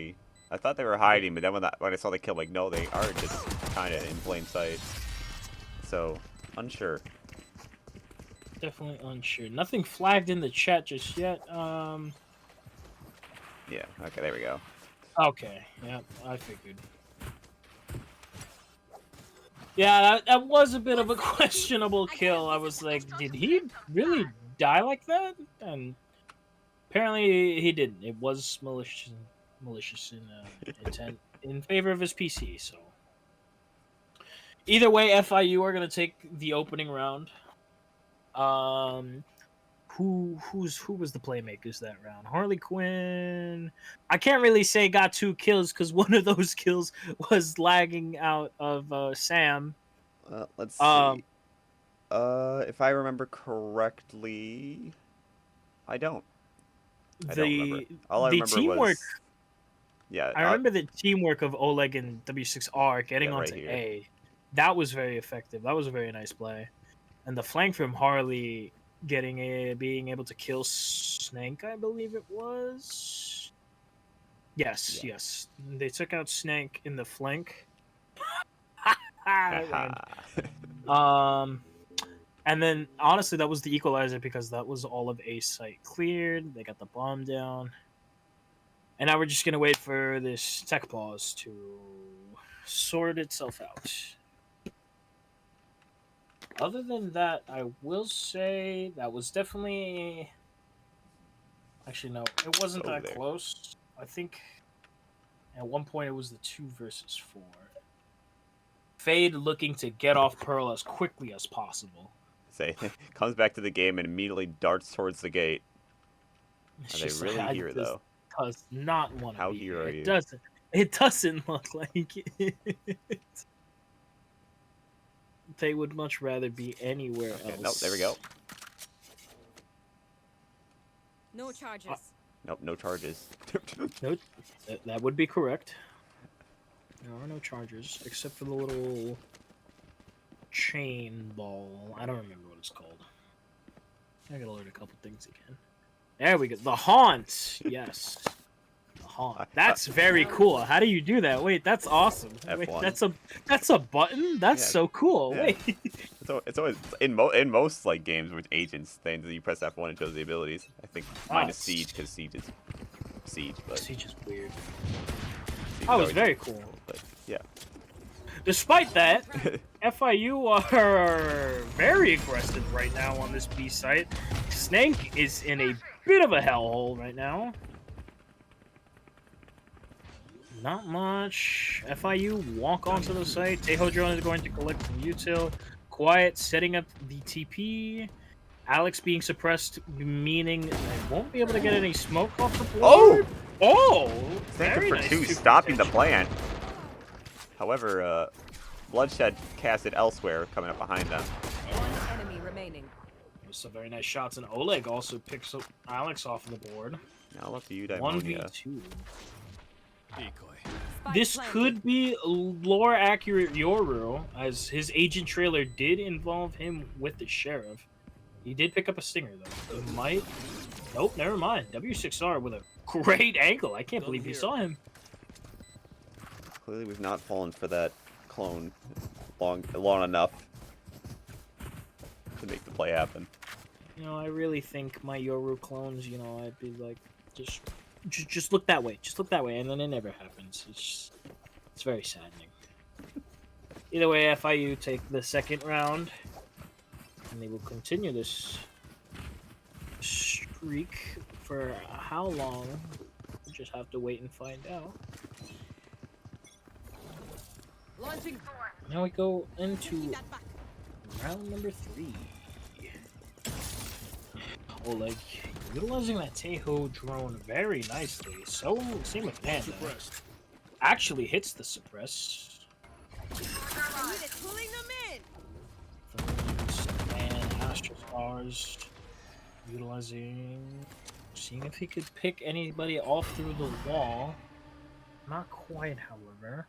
I thought they were hiding, but then when I saw the kill, like, no, they are just kind of in plain sight. So, unsure. Definitely unsure. Nothing flagged in the chat just yet. Yeah, okay, there we go. Okay, yeah, I figured. Yeah, that was a bit of a questionable kill. I was like, did he really die like that? And apparently he didn't. It was malicious in intent in favor of his PC. So either way, FIU are gonna take the opening round. Who was the playmakers that round? Harley Quinn. I can't really say got 2 kills because one of those kills was lagging out of Sam. Let's see. If I remember correctly, I don't remember. All I remember teamwork. was, yeah, I remember the teamwork of Oleg and W6R getting right onto here. A. That was very effective. That was a very nice play. And the flank from Harley being able to kill Snake, I believe it was. Yes, Yeah. yes. They took out Snake in the flank. And then, honestly, that was the equalizer because that was all of A site cleared. They got the bomb down. And now we're just going to wait for this tech pause to sort itself out. Other than that, I will say that was definitely... Actually, no, it wasn't that close. I think at one point it was the 2 versus 4. Fade looking to get off Pearl as quickly as possible. Say, comes back to the game and immediately darts towards the gate. It's Are they just really like, here, though? Does not want to How be here here. are you? It doesn't look like it. They would much rather be anywhere else. Nope, there we go. No charges. Nope, no charges. Nope, that would be correct. There are no charges, except for the little chain ball. I don't remember what it's called. I gotta learn a couple things again. There we go. The haunt! Yes. The haunt. That's very cool. How do you do that? Wait, that's awesome. Wait, F1. that's a button? That's so cool. Yeah. Wait. It's always in most like games with agents things you press F1 and shows the abilities. I think minus Siege because Siege is Siege, but Siege is weird. Siege That was always very cool. But yeah. Despite that, FIU are very aggressive right now on this B site. Snake is in a bit of a hellhole right now. Not much. FIU walk onto the site. Teho drone is going to collect from util. Quiet setting up the TP. Alex being suppressed, meaning they won't be able to get any smoke off the board. Oh! Thank you for nice 2 2 stopping the protection. plan. However, Bloodshed casted elsewhere coming up behind them. One enemy remaining. Some very nice shots, and Oleg also picks up Alex off the board. Now up to you, 1v2. Spike This planted. could be lore accurate Yoru, as his agent trailer did involve him with the sheriff. He did pick up a stinger though. He might. Nope, never mind. W6R with a great angle. I can't believe he saw him. Clearly, we've not fallen for that clone long enough to make the play happen. You know, I really think my Yoru clones. You know, I'd be like, just look that way. Just look that way, and then it never happens. It's very saddening. Either way, FIU take the second round, and they will continue this streak for how long? We'll just have to wait and find out. Launching. Now we go into round number 3. Oleg utilizing that Teho drone very nicely. So, same with Panda. Actually hits the suppress. Pulling them in. Ferns and Astra Stars utilizing, seeing if he could pick anybody off through the wall. Not quite, however.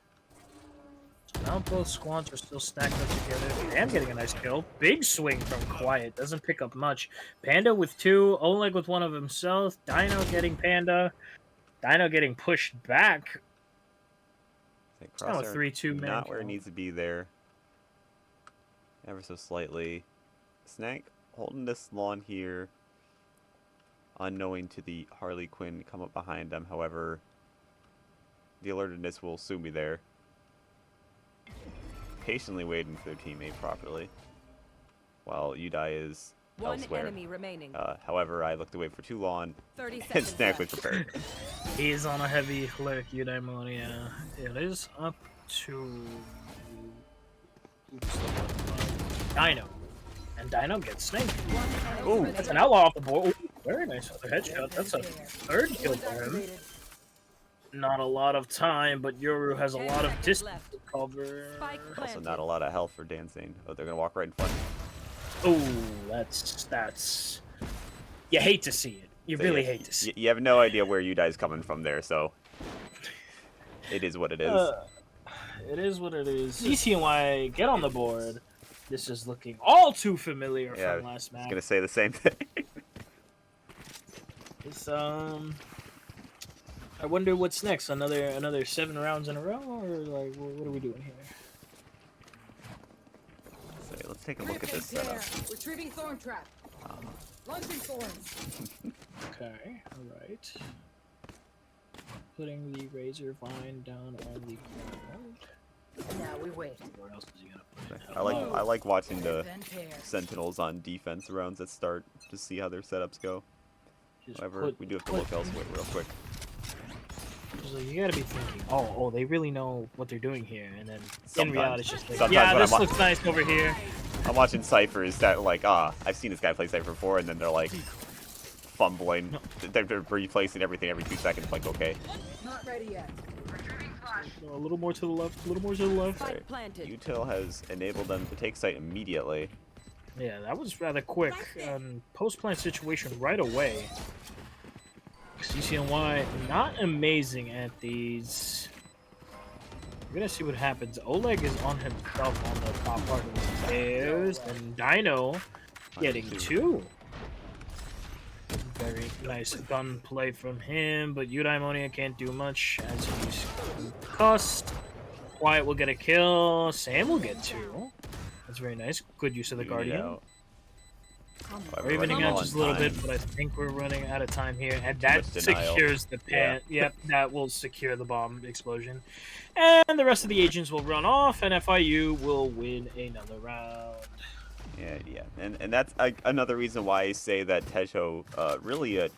So now both squads are still stacked up together. Pam getting a nice kill. Big swing from Quiet. Doesn't pick up much. Panda with 2. Oleg with 1 of himself. Dino getting Panda. Dino getting pushed back. Now a 3-2 man. Not where it needs to be there. Ever so slightly. Snake holding this lawn here. Unknowing to the Harley Quinn come up behind them. However, the alertedness will soon be there. Patiently waiting for their teammate properly. While Udai is One elsewhere. enemy remaining. However, I looked away for too long. 30 And seconds Snack was left. prepared. He's on a heavy lurk, Eudaimonia. It is up to Dino. And Dino gets Snake. One Ooh. enemy That's an outlaw off the board. Ooh, very nice other headshot. That's a 3rd kill for him. Not a lot of time, but Yoru has a lot of distance to cover. Spike Also planted. not a lot of health for dancing. Oh, they're gonna walk right in front. Oh, that's. You hate to see it. You So really yeah, hate to see. You have no idea where Udai's coming from there, so it is what it is. It is what it is. CCNY, get on the board. This is looking all too familiar Yeah, from last I was match. gonna say the same thing. It's I wonder what's next. Another 7 rounds in a row, or like what are we doing here? So let's take a look at this setup. Retrieving thorn trap. Launching thorns. Okay, alright. Putting the razor vine down on the ground. Now we wait. Where else is he gonna put it? I like watching the Then pair. Sentinels on defense rounds at start to see how their setups go. Just However, we do have to look elsewhere real quick. Just like, you gotta be thinking, oh, they really know what they're doing here, and then in Sometimes. reality, it's just like, Sometimes yeah, when this I'm looks nice over here. I'm watching ciphers that like, I've seen this guy play cipher before, and then they're like fumbling. They're replacing everything every 2 seconds. Like, okay. Not ready yet. A little more to the left, a little more to the left. Spike planted. Util has enabled them to take site immediately. Yeah, that was rather quick. Post-plant situation right away. CCNY not amazing at these. We're gonna see what happens. Oleg is on himself on the top part of the stairs, and Dino getting 2. Very nice gunplay from him, but Eudaimonia can't do much as he's concussed. Quiet will get a kill. Sam will get 2. That's very nice. Good use of the Guardian. We're evening out just a little bit, but I think we're running out of time here, and that secures the pan. Yeah. Yep, that will secure the bomb explosion. And the rest of the agents will run off, and FIU will win another round. Yeah. And that's another reason why I say that Tejo really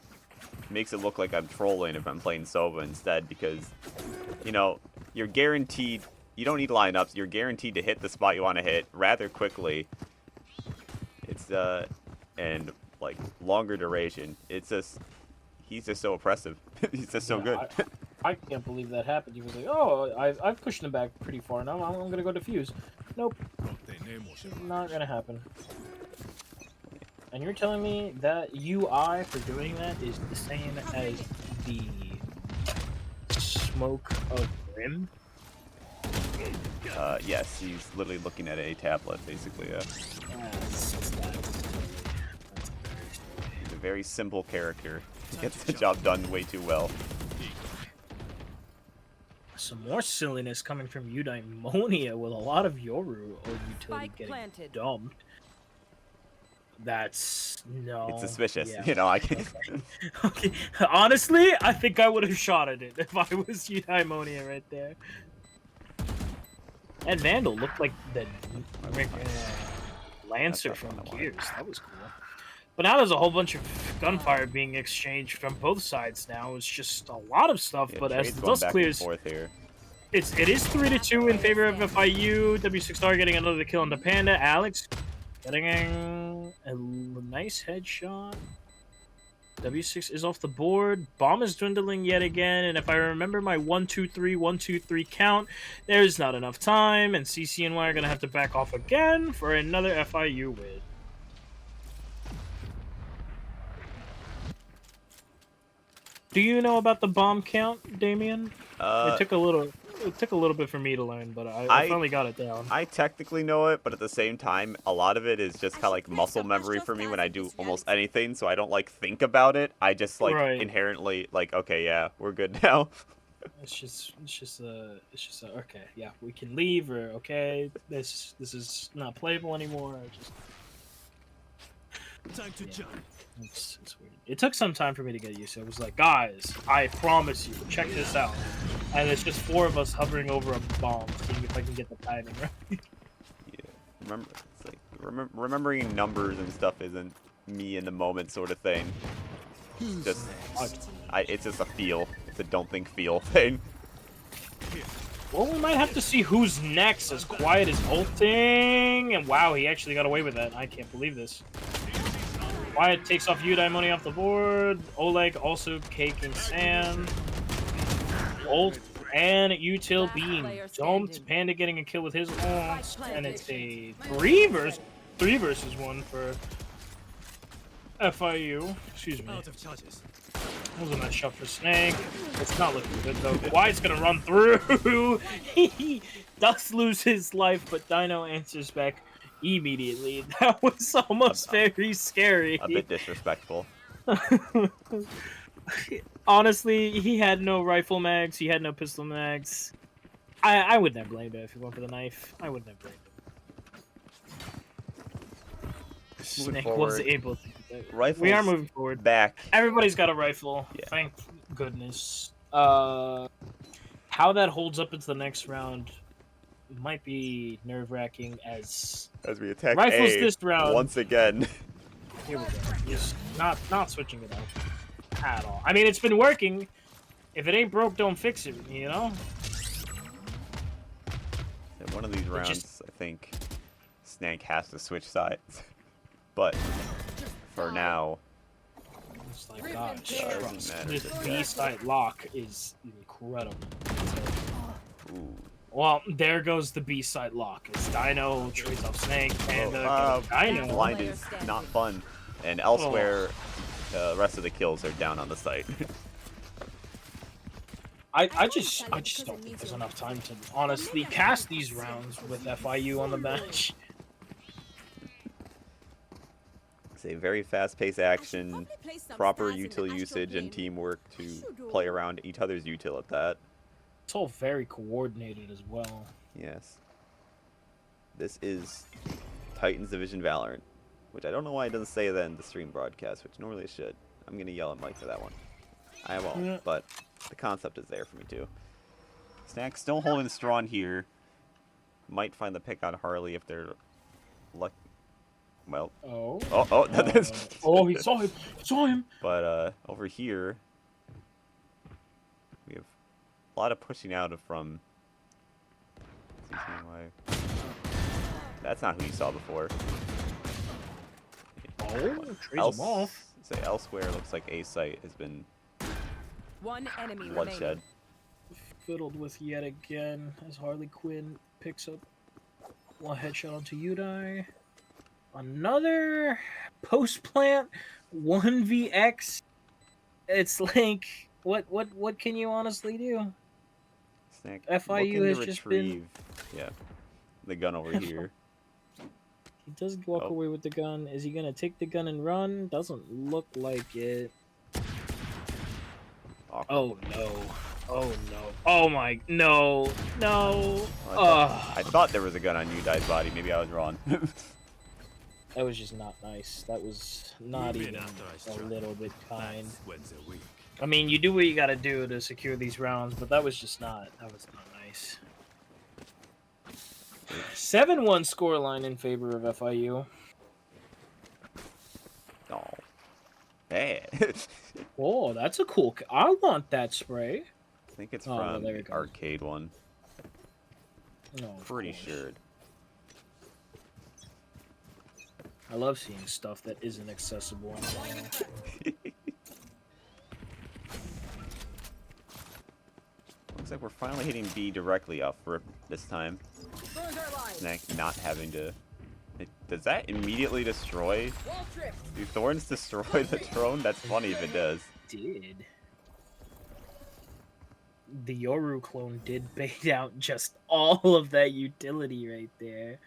makes it look like I'm trolling if I'm playing Sova instead, because, you know, you're guaranteed, you don't need lineups, you're guaranteed to hit the spot you want to hit rather quickly. It's, and, like, longer duration. It's just, he's just so oppressive. He's just so good. I can't believe that happened. He was like, oh, I've pushed him back pretty far now. I'm going to go defuse. Nope. Not going to happen. And you're telling me that UI for doing that is the same as the smoke of Grim? Yes, he's literally looking at a tablet, basically, yeah. He's a very simple character. He gets the job done way too well. Some more silliness coming from Eudaimonia with a lot of Yoru or utility getting dumped. That's no. It's suspicious, yeah. you know. I can. Okay. Honestly, I think I would have shot at it if I was Eudaimonia right there. And Vandal looked like the Lancer from Gears. That was cool. But now there's a whole bunch of gunfire being exchanged from both sides now. It's just a lot of stuff, Yeah, but as the going dust back clears, and forth here. it is 3-2 in favor of FIU. W6R getting another kill on the Panda. Alex getting a nice headshot. W6 is off the board. Bomb is dwindling yet again, and if I remember my 1-2-3 count, there's not enough time, and CCNY are going to have to back off again for another FIU win. Do you know about the bomb count, Damien? It took a little bit for me to learn, but I finally got it down. I technically know it, but at the same time, a lot of it is just kind of like muscle memory for me when I do almost anything, so I don't like think about it. I just like inherently like, okay, yeah, we're good now. It's just okay, yeah, we can leave, or okay, this is not playable anymore. Time to jump. It's weird. It took some time for me to get used to it. It was like, guys, I promise you, check this out. And it's just 4 of us hovering over a bomb, seeing if I can get the timing right. Yeah, it's like remembering numbers and stuff isn't me in the moment sort of thing. It's just, it's just a feel. It's a don't think feel thing. Well, we might have to see who's next, as Quiet is ulting. And wow, he actually got away with that. I can't believe this. Quiet takes off Eudaimonia off the board. Oleg also caking Sam. Ult and Util being dumped. Panda getting a kill with his ult. And it's a 3 versus 1 for FIU. Excuse me. That was a nice shot for Snake. It's not looking good though. Quiet's gonna run through. He does lose his life, but Dino answers back immediately. That was almost very scary. A bit disrespectful. Honestly, he had no rifle mags. He had no pistol mags. I wouldn't have blamed him if he went for the knife. I wouldn't have blamed him. Snake was forward. able to do that. Rifles We are moving forward. back. Everybody's got a rifle. Yeah. Thank goodness. How that holds up into the next round might be nerve-wracking as As we attack rifles A this round. once again. Here we go. Just not switching it up at all. I mean, it's been working. If it ain't broke, don't fix it. You know. In one of these rounds, just- I think Snake has to switch sides. But for now, It's like, gosh, Doesn't trust. matter This to that. B-side lock is incredible. ooh, Well, there goes the B-side lock. It's Dino trades off Snake, and Dino. blind is not fun. And elsewhere, the rest of the kills are down on the site. I just don't think there's enough time to honestly cast these rounds with FIU on the bench. It's a very fast-paced action, proper util usage, and teamwork to play around each other's util at that. It's all very coordinated as well. Yes. This is Titans Division Valorant, which I don't know why it doesn't say that in the stream broadcast, which normally it should. I'm going to yell at Mike for that one. I won't, Yeah. but the concept is there for me too. Snack still holding strong here. Might find the pick on Harley if they're lucky. Well, Oh. oh, He saw him. He saw him. But over here, we have a lot of pushing out from CCNY. That's not who you saw before. Oh, trades him off. Say elsewhere, looks like A site has been One enemy bloodshed. remaining. Fiddled with yet again as Harley Quinn picks up one headshot onto Udai. Another post plant 1vx. It's like what can you honestly do? Snack FIU looking has to just retrieve, yeah, the gun over here. He does walk Oh. away with the gun. Is he gonna take the gun and run? Doesn't look like it. Awkward. Oh no. Oh no. Oh my no. No. I thought there was a gun on Udai's body. Maybe I was wrong. That was just not nice. That was not even a little bit kind. I mean, you do what you gotta do to secure these rounds, but that was just not. That was not nice. 7-1 scoreline in favor of FIU. Oh, bad. Oh, that's a cool. I want that spray. I think it's Oh, from there it the goes. arcade one. No, of Pretty course. sure. I love seeing stuff that isn't accessible anymore. Looks like we're finally hitting B directly off rip this time. Thorns are alive. Snack not having to. Does that immediately destroy? Wall trip. Do thorns destroy the drone? That's funny if it does. Did. The Yoru clone did bait out just all of that utility right there.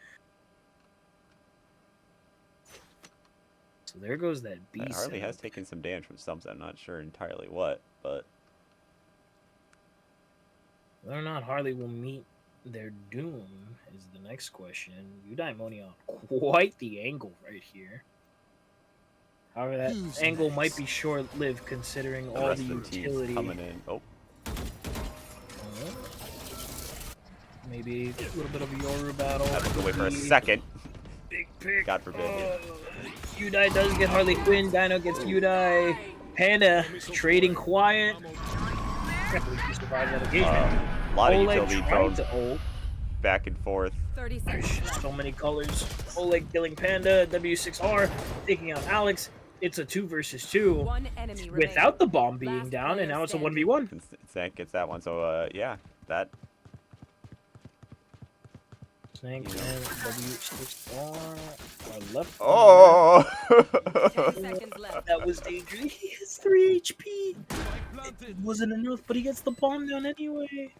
So there goes that B Harley setup. has taken some damage from stumps. I'm not sure entirely what, but Whether or not Harley will meet their doom is the next question. Eudaimonia on quite the angle right here. However, that angle might be short-lived considering the all rest the of the team's utility. coming in. Oh, Maybe a little bit of a Yoru battle. I was away for a Big second. pick. God forbid. Yeah. Udai does get Harley Quinn. Dino gets Udai. Panda trading quiet. He survives that engagement. A lot of Oleg utility trying thrown to ult. back and forth. 30 seconds left. So many colors. Oleg killing Panda. W6R taking out Alex. It's a 2 versus 2 One enemy remaining. without the bomb being Last down, and player now it's a standing. 1v1. Snack gets that one. So yeah, that. Snake and W6R are left. Oh! 10 seconds left. That was dangerous. He has 3 HP. It wasn't enough, but he gets the bomb down anyway.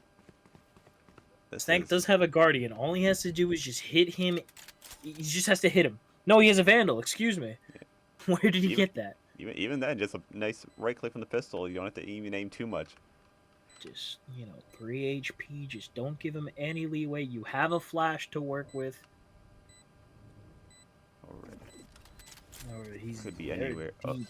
This Snake is- does have a guardian. All he has to do is just hit him. He just has to hit him. No, he has a vandal. Excuse me. Where did he Even- get that? even then, just a nice right click from the pistol. You don't have to even aim too much. Just, 3 HP. Just don't give him any leeway. You have a flash to work with. Alright. he's Could be very anywhere. Oh. deep.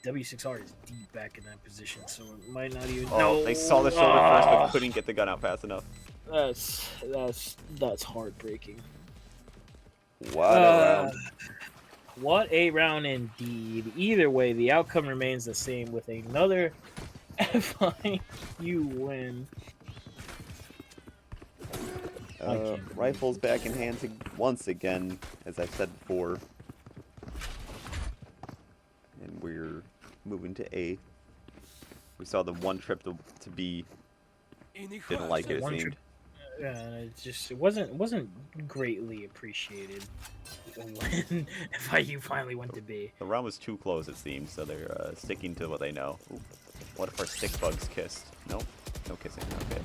W6R is deep back in that position, so it might not even. Oh, No. they saw the shoulder first, but couldn't get the gun out fast enough. That's heartbreaking. What a round. What a round indeed. Either way, the outcome remains the same with another FIU win. Rifles back in hand once again, as I've said before. And we're moving to A. We saw the one trip to B. Didn't like it, it seemed. Yeah, it wasn't greatly appreciated when FIU finally went to B. The round was too close, it seems, so they're sticking to what they know. Ooh. What if our stick bugs kissed? Nope. No kissing. Okay.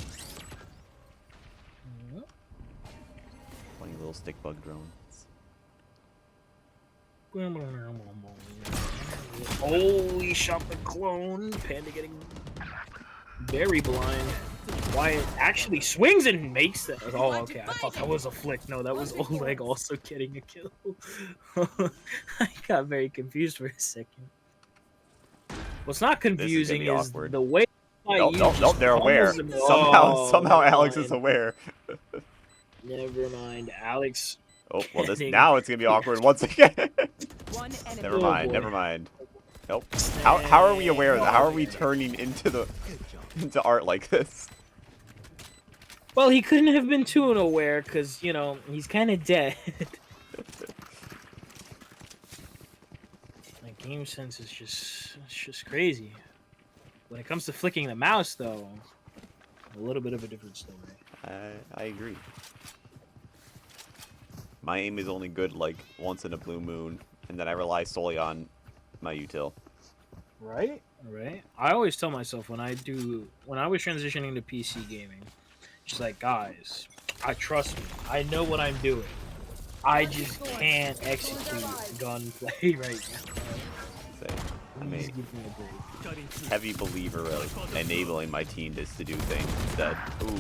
Funny little stick bug drones. Holy shot the clone. Panda getting very blind. Wyatt actually swings and makes that. Oh, okay. I thought that was a flick. No, that was Oleg also getting a kill. I got very confused for a second. What's not confusing is awkward. the way. Nope, they're aware. Oh, Somehow Alex is aware. Never mind, Alex. Oh, well, now it's gonna be awkward once again. Never Oh, mind, boy. never mind. Nope. How are we aware of that? How are we turning into art like this? Well, he couldn't have been too unaware because, you know, he's kind of dead. Like, game sense is just crazy. When it comes to flicking the mouse, though, a little bit of a different story. I agree. My aim is only good, like, once in a blue moon, and then I rely solely on my util. Right? Right. I always tell myself when I was transitioning to PC gaming, just like, guys, I trust me. I know what I'm doing. I just can't execute gunplay right now. I'm Please a give me a break. heavy believer of enabling my team to do things that, ooh.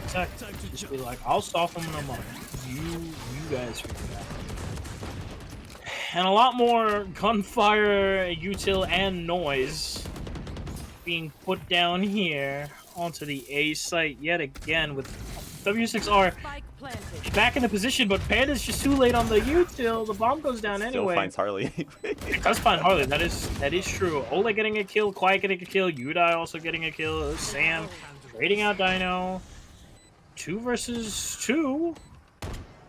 Exactly. Just be like, I'll soften them up. You guys figure it out. And a lot more gunfire, util, and noise being put down here onto the A site yet again with W6R back in the position, but Panda's just too late on the util. The bomb goes down anyway. Still finds Harley anyway. It does find Harley. That is true. Oleg getting a kill, Quiet getting a kill, Udai also getting a kill, Sam trading out Dino. 2 versus 2.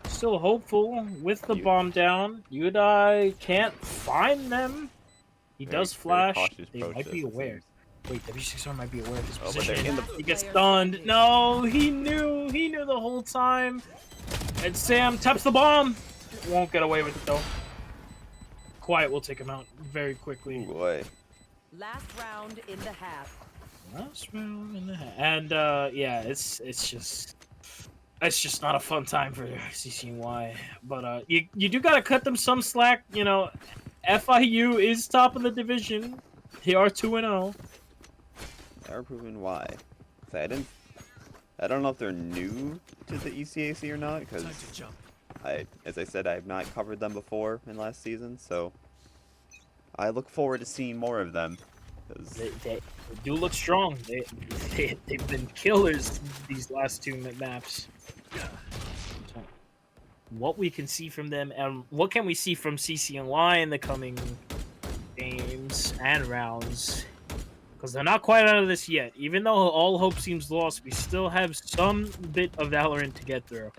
Still hopeful with the bomb down. Udai can't find them. He does flash. They might be aware. Wait, W6R might be aware of his position. He gets stunned. No, he knew the whole time. And Sam taps the bomb. Won't get away with it though. Quiet will take him out very quickly. Oh boy. Last round in the half. Last round in the half. And yeah, it's just not a fun time for CCNY. But you do gotta cut them some slack. You know, FIU is top of the division. They are 2-0. They are proving why. I don't know if they're new to the ECAC or not, because as I said, I have not covered them before in last season, so I look forward to seeing more of them. They do look strong. They've been killers these last 2 maps. So, what we can see from them, and what can we see from CCNY in the coming games and rounds? Because they're not quite out of this yet. Even though all hope seems lost, we still have some bit of Valorant to get through.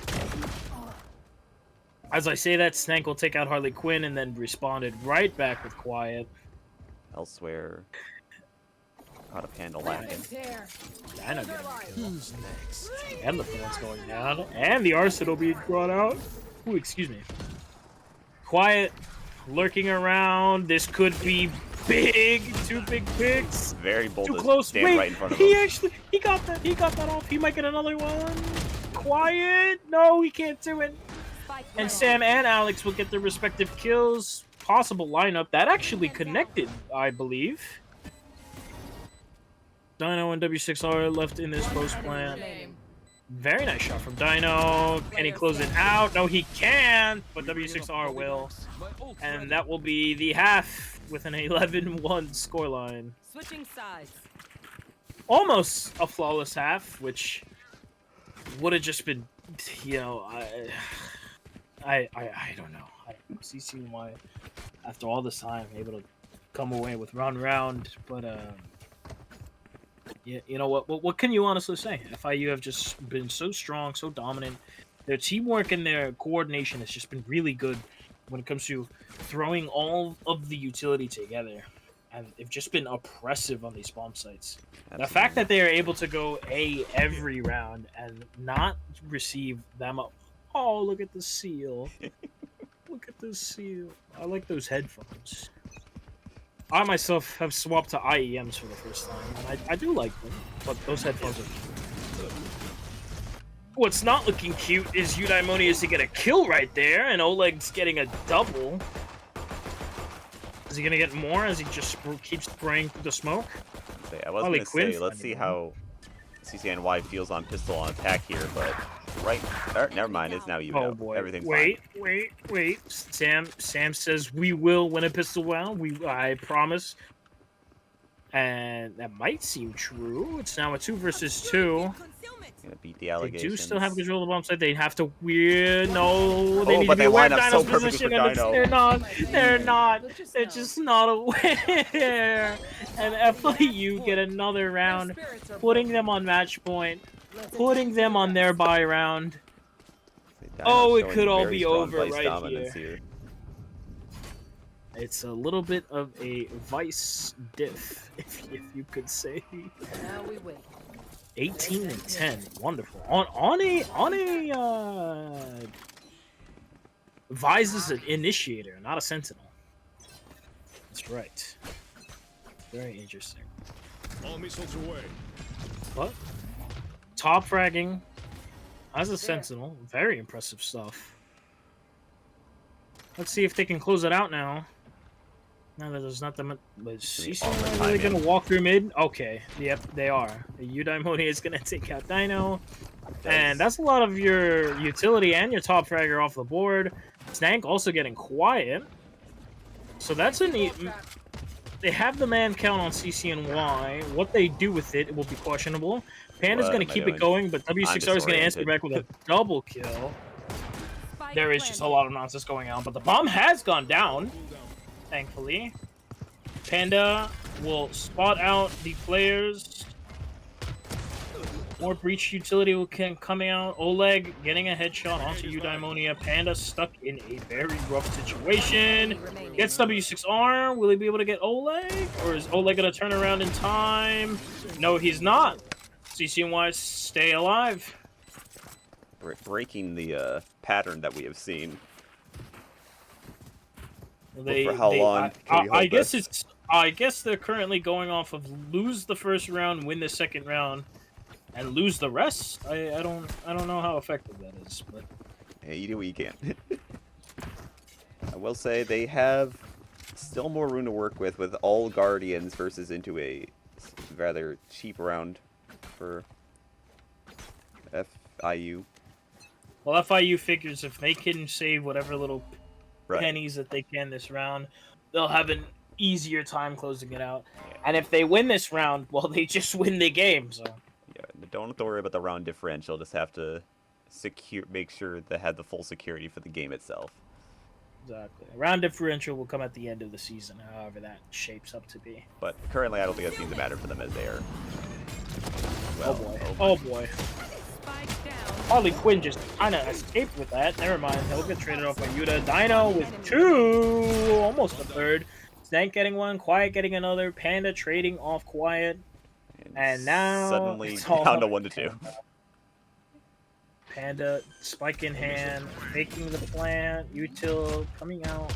As I say that, Snank will take out Harley Quinn and then responded right back with Quiet. Elsewhere, how to handle lacking. Dino getting a kill. And the phone's going down. And the arsenal being brought out. Ooh, excuse me. Quiet, lurking around. This could be big. 2 big picks. Very bold. Too close. Stand Wait, right in front of him. He got that off. He might get another one. Quiet. No, he can't do it. And Sam and Alex will get their respective kills. Possible lineup that actually connected, I believe. Dino and W6R left in this post plant. Very nice shot from Dino. Can he close it out? No, he can't, but W6R will. And that will be the half with an 11-1 scoreline. Switching sides. Almost a flawless half, which would have just been, you know, I don't know. CCNY, after all this time, able to come away with round, but yeah, you know what can you honestly say? FIU have just been so strong, so dominant. Their teamwork and their coordination has just been really good when it comes to throwing all of the utility together, and they've just been oppressive on these bomb sites. Absolutely. The fact that they are able to go A every round and not receive them up. Oh, look at the seal. Look at this seal. I like those headphones. I myself have swapped to IEMs for the first time, and I do like them, but those headphones are cute. What's not looking cute is Eudaimonious to get a kill right there, and Oleg's getting a double. Is he going to get more as he just keeps spraying through the smoke? I was going to say, let's see how CCNY feels on pistol on attack here, but never mind, it's now even. Oh boy! Everything's wait. fine. Sam says we will win a pistol round. I promise. And that might seem true. It's now a 2 versus 2. Gonna beat the They allegations. do still have control of the bomb site. They have to no. They Oh, need but to be they aware line of up so Dino's perfectly position, for and Dino. they're not. They're just not aware. And FIU get another round, putting them on match point, putting them on their bye round. Oh, it could all be over right here. It's a little bit of a vice diff, if you could say. Now we wait. 18 and 10, wonderful. On a Vise is an initiator, not a sentinel. That's right. Very interesting. All missiles away. But top fragging as a sentinel, very impressive stuff. Let's see if they can close it out now. Now that there's not that much. But CCNY really gonna walk through mid? Okay, yep, they are. Eudaimonia is gonna take out Dino, and that's a lot of your utility and your top fragger off the board. Snank also getting quiet, so that's a neat. They have the man count on CCNY. What they do with it will be questionable. Panda's gonna keep it going, but W6R is gonna answer back with a double kill. There is just a lot of nonsense going on, but the bomb has gone down. Thankfully, Panda will spot out the players. More breach utility will coming out. Oleg getting a headshot onto Eudaimonia. Panda stuck in a very rough situation. Gets W6R. Will he be able to get Oleg? Or is Oleg going to turn around in time? No, he's not. CCNY stay alive. Breaking the pattern that we have seen. For how long? I guess it's. I guess they're currently going off of lose the first round, win the second round, and lose the rest. I don't know how effective that is, but hey, you do what you can. I will say they have still more room to work with all Guardians versus into a rather cheap round for FIU. Well, FIU figures if they can save whatever little pennies that they can this round, they'll have an easier time closing it out. Yeah. And if they win this round, well, they just win the game. So yeah, don't have to worry about the round differential. Just have to make sure they have the full security for the game itself. Exactly. Round differential will come at the end of the season, however that shapes up to be. But currently, I don't think that seems to matter for them as they are. Well, oh boy. Harley Quinn just kind of escaped with that. Never mind. He'll get traded off by Yuta. Dino with 2. Almost a third. Snake getting 1. Quiet getting another. Panda trading off Quiet. And now suddenly down to 1-2. Panda, spike in hand, making the plant. Util coming out.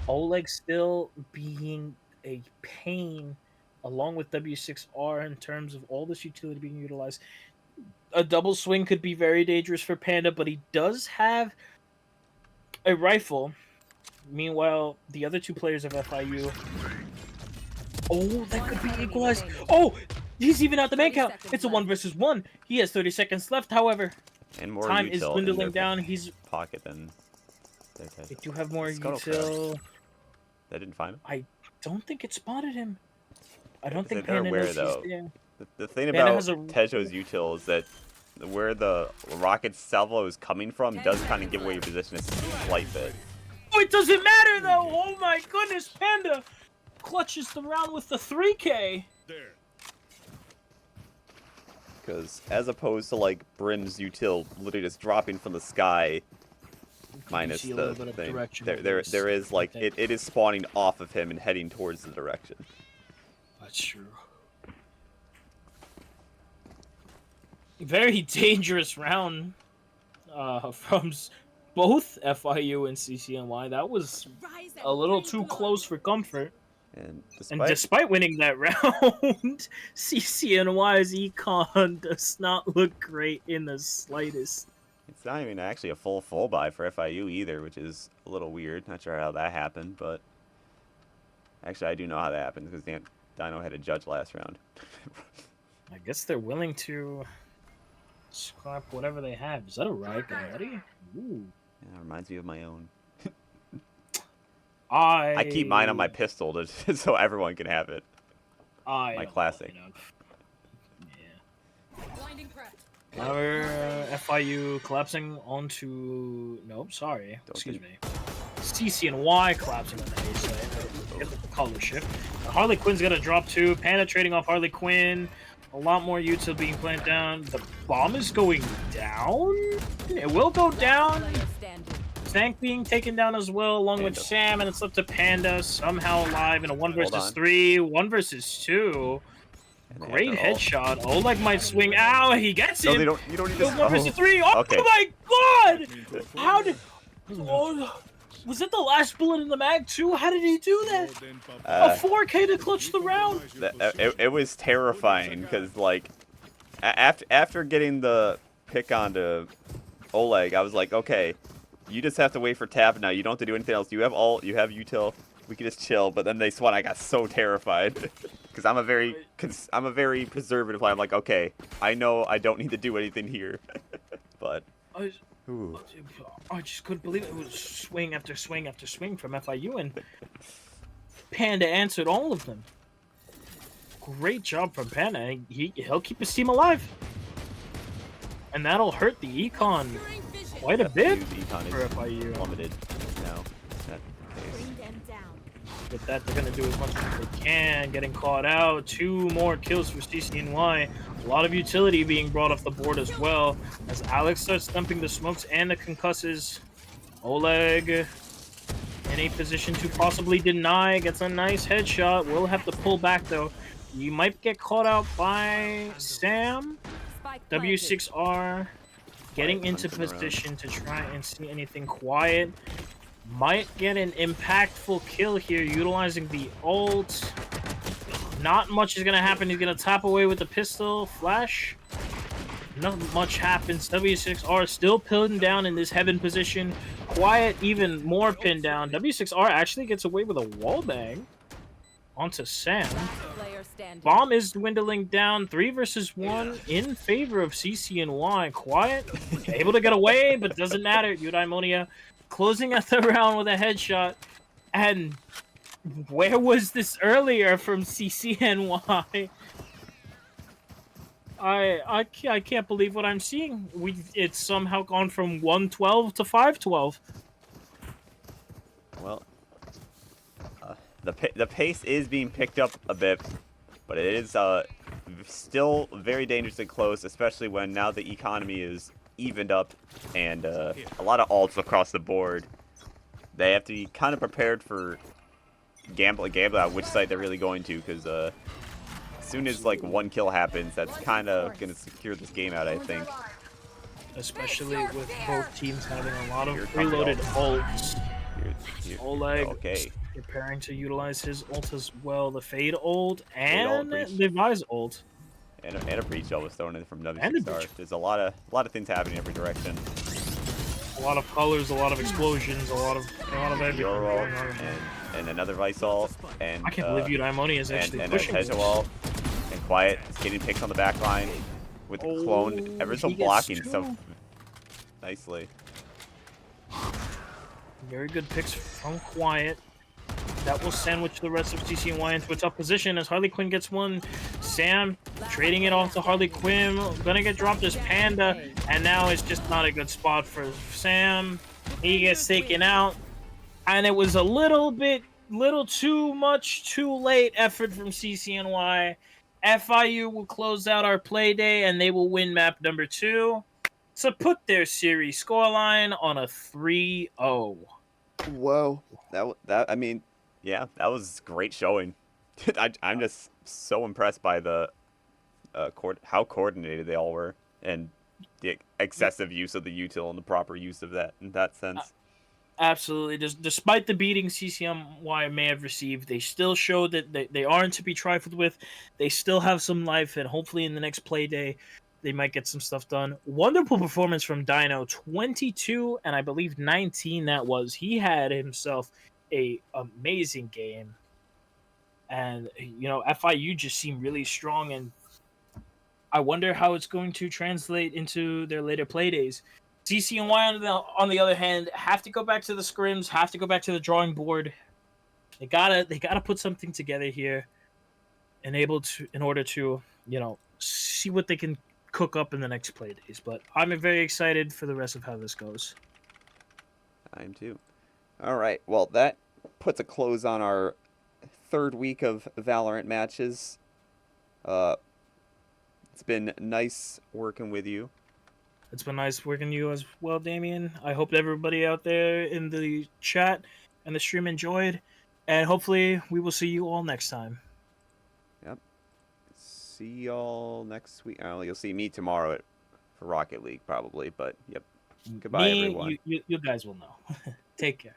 Oleg still being a pain along with W6R in terms of all this utility being utilized. A double swing could be very dangerous for Panda, but he does have a rifle. Meanwhile, the other two players of FIU... Oh, that could be equalized. Oh, He's even out the main 30 count. seconds It's a left. 1 versus 1. He has 30 seconds left, however. And more Time is util in dwindling their down. He's pocket than their They Tejo. do have more Scuttlecraft. util. They didn't find him. I don't think it spotted him. I don't They're think Panda aware, knows though. he's there. The thing Panda about has a- Tejo's util is that where the rocket salvo is coming from does kind of give away your position a slight bit. Oh, it doesn't matter though. Oh my goodness, Panda clutches the round with the 3K. There. Because as opposed to like Brim's util literally just dropping from the sky, minus see a the little bit of thing, direction there with this, is like I think. it is spawning off of him and heading towards the direction. That's true. Very dangerous round from both FIU and CCNY. That was a little too close for comfort. And And despite winning that round, CCNY's econ does not look great in the slightest. it's not even actually a full buy for FIU either, which is a little weird. Not sure how that happened, but actually I do know how that happened because Dino had a judge last round. I guess they're willing to scrap whatever they have. Is that a riot gun, buddy? Ooh. Yeah, reminds me of my own. I keep mine on my pistol so everyone can have it. I my don't classic. know. Yeah. Blinding prep. Our FIU collapsing onto. Nope, sorry. Don't Excuse think- me. CCNY collapsing on the A side. Get the color shift. Harley Quinn's gonna drop too. Panda trading off Harley Quinn. A lot more util being planted down. The bomb is going down. It will go down. Player standing. Tank being taken down as well, along with Panda. Sam, and it's left to Panda somehow alive in a 1 Hold versus on. 3, 1 versus 2. And they Great have to all- headshot. Oleg might swing. Ow, he gets No, him. you don't need Go to. 1 versus 3. Oh Okay. my god! How did? Oh, was it the last bullet in the mag too? How did he do that? A 4K to clutch the round. It was terrifying because like after getting the pick onto Oleg, I was like, okay, you just have to wait for tap now. You don't have to do anything else. You have util. We can just chill. But then they spun. I got so terrified because I'm a very preservative player. I'm like, okay, I know I don't need to do anything here, but. Ooh. I just couldn't believe it. It was swing after swing after swing from FIU, and Panda answered all of them. Great job from Panda. He'll keep his team alive, and that'll hurt the econ quite a bit Econ for is FIU. plummeted now. Bring them down. With that, they're gonna do as much as they can. Getting caught out. 2 more kills for CCNY. A lot of utility being brought off the board as well. As Alex starts dumping the smokes and the concusses. Oleg in a position to possibly deny. Gets a nice headshot. Will have to pull back though. You might get caught out by Sam. Spike planted. W6R getting Quiet into punching around. position to try and see anything quiet. Might get an impactful kill here utilizing the ult. Not much is going to happen. He's going to tap away with the pistol. Flash. Not much happens. W6R still pinned down in this heaven position. Quiet even more pinned down. W6R actually gets away with a wallbang onto Sam. Player standing. Bomb is dwindling down. 3 versus 1 in favor of CCNY. Quiet. Able to get away, but doesn't matter. Eudaimonia closing out the round with a headshot. And where was this earlier from CCNY? I can't believe what I'm seeing. It's somehow gone from 112 to 512. Well, the pace is being picked up a bit, but it is still very dangerous and close, especially when now the economy is evened up and a lot of ults across the board. They have to be kind of prepared for gamble out which side they're really going to, because as soon as like 1 kill happens, that's kind of gonna secure this game out, I think. Especially with both teams having a lot of Here comes the preloaded ult. ults. Here- Oleg okay. preparing to utilize his ult as well. The Fade ult ult, and breach. the Vise ult. And a breach shell was thrown in from And a W6R. breach. There's a lot of things happening in every direction. A lot of colors, a lot of explosions, a lot of everything. Your ult going on. and another Vice ult and I can't believe Eudaimonia is actually and a pushing this. Tejo ult And Quiet is getting picked on the back line with the clone. Ever so he gets blocking two. so nicely. Very good picks from Quiet. That will sandwich the rest of CCNY into a tough position as Harley Quinn gets one. Sam trading it off to Harley Quinn. Gonna get dropped as Panda. And now it's just not a good spot for Sam. He gets taken out. And it was a little too much, too late effort from CCNY. FIU will close out our play day and they will win map number 2 to put their series scoreline on a 3-0. Whoa. That I mean, yeah, that was great showing. I'm just so impressed by the how coordinated they all were and the excessive use of the util and the proper use of that in that sense. Absolutely. Despite the beating CCNY may have received, they still showed that they aren't to be trifled with. They still have some life, and hopefully in the next play day, they might get some stuff done. Wonderful performance from Dino. 22 and I believe 19 that was. He had himself a amazing game. And, FIU just seemed really strong, and I wonder how it's going to translate into their later play days. CCNY on the other hand have to go back to the scrims, have to go back to the drawing board. They gotta put something together here, in order to see what they can cook up in the next play days. But I'm very excited for the rest of how this goes. I am too. All right, well that puts a close on our 3rd week of Valorant matches. It's been nice working with you. It's been nice working with you as well, Damien. I hope everybody out there in the chat and the stream enjoyed, and hopefully we will see you all next time. Yep. See y'all next week. You'll see me tomorrow for Rocket League probably, but yep. Goodbye, everyone. You guys will know. Take care.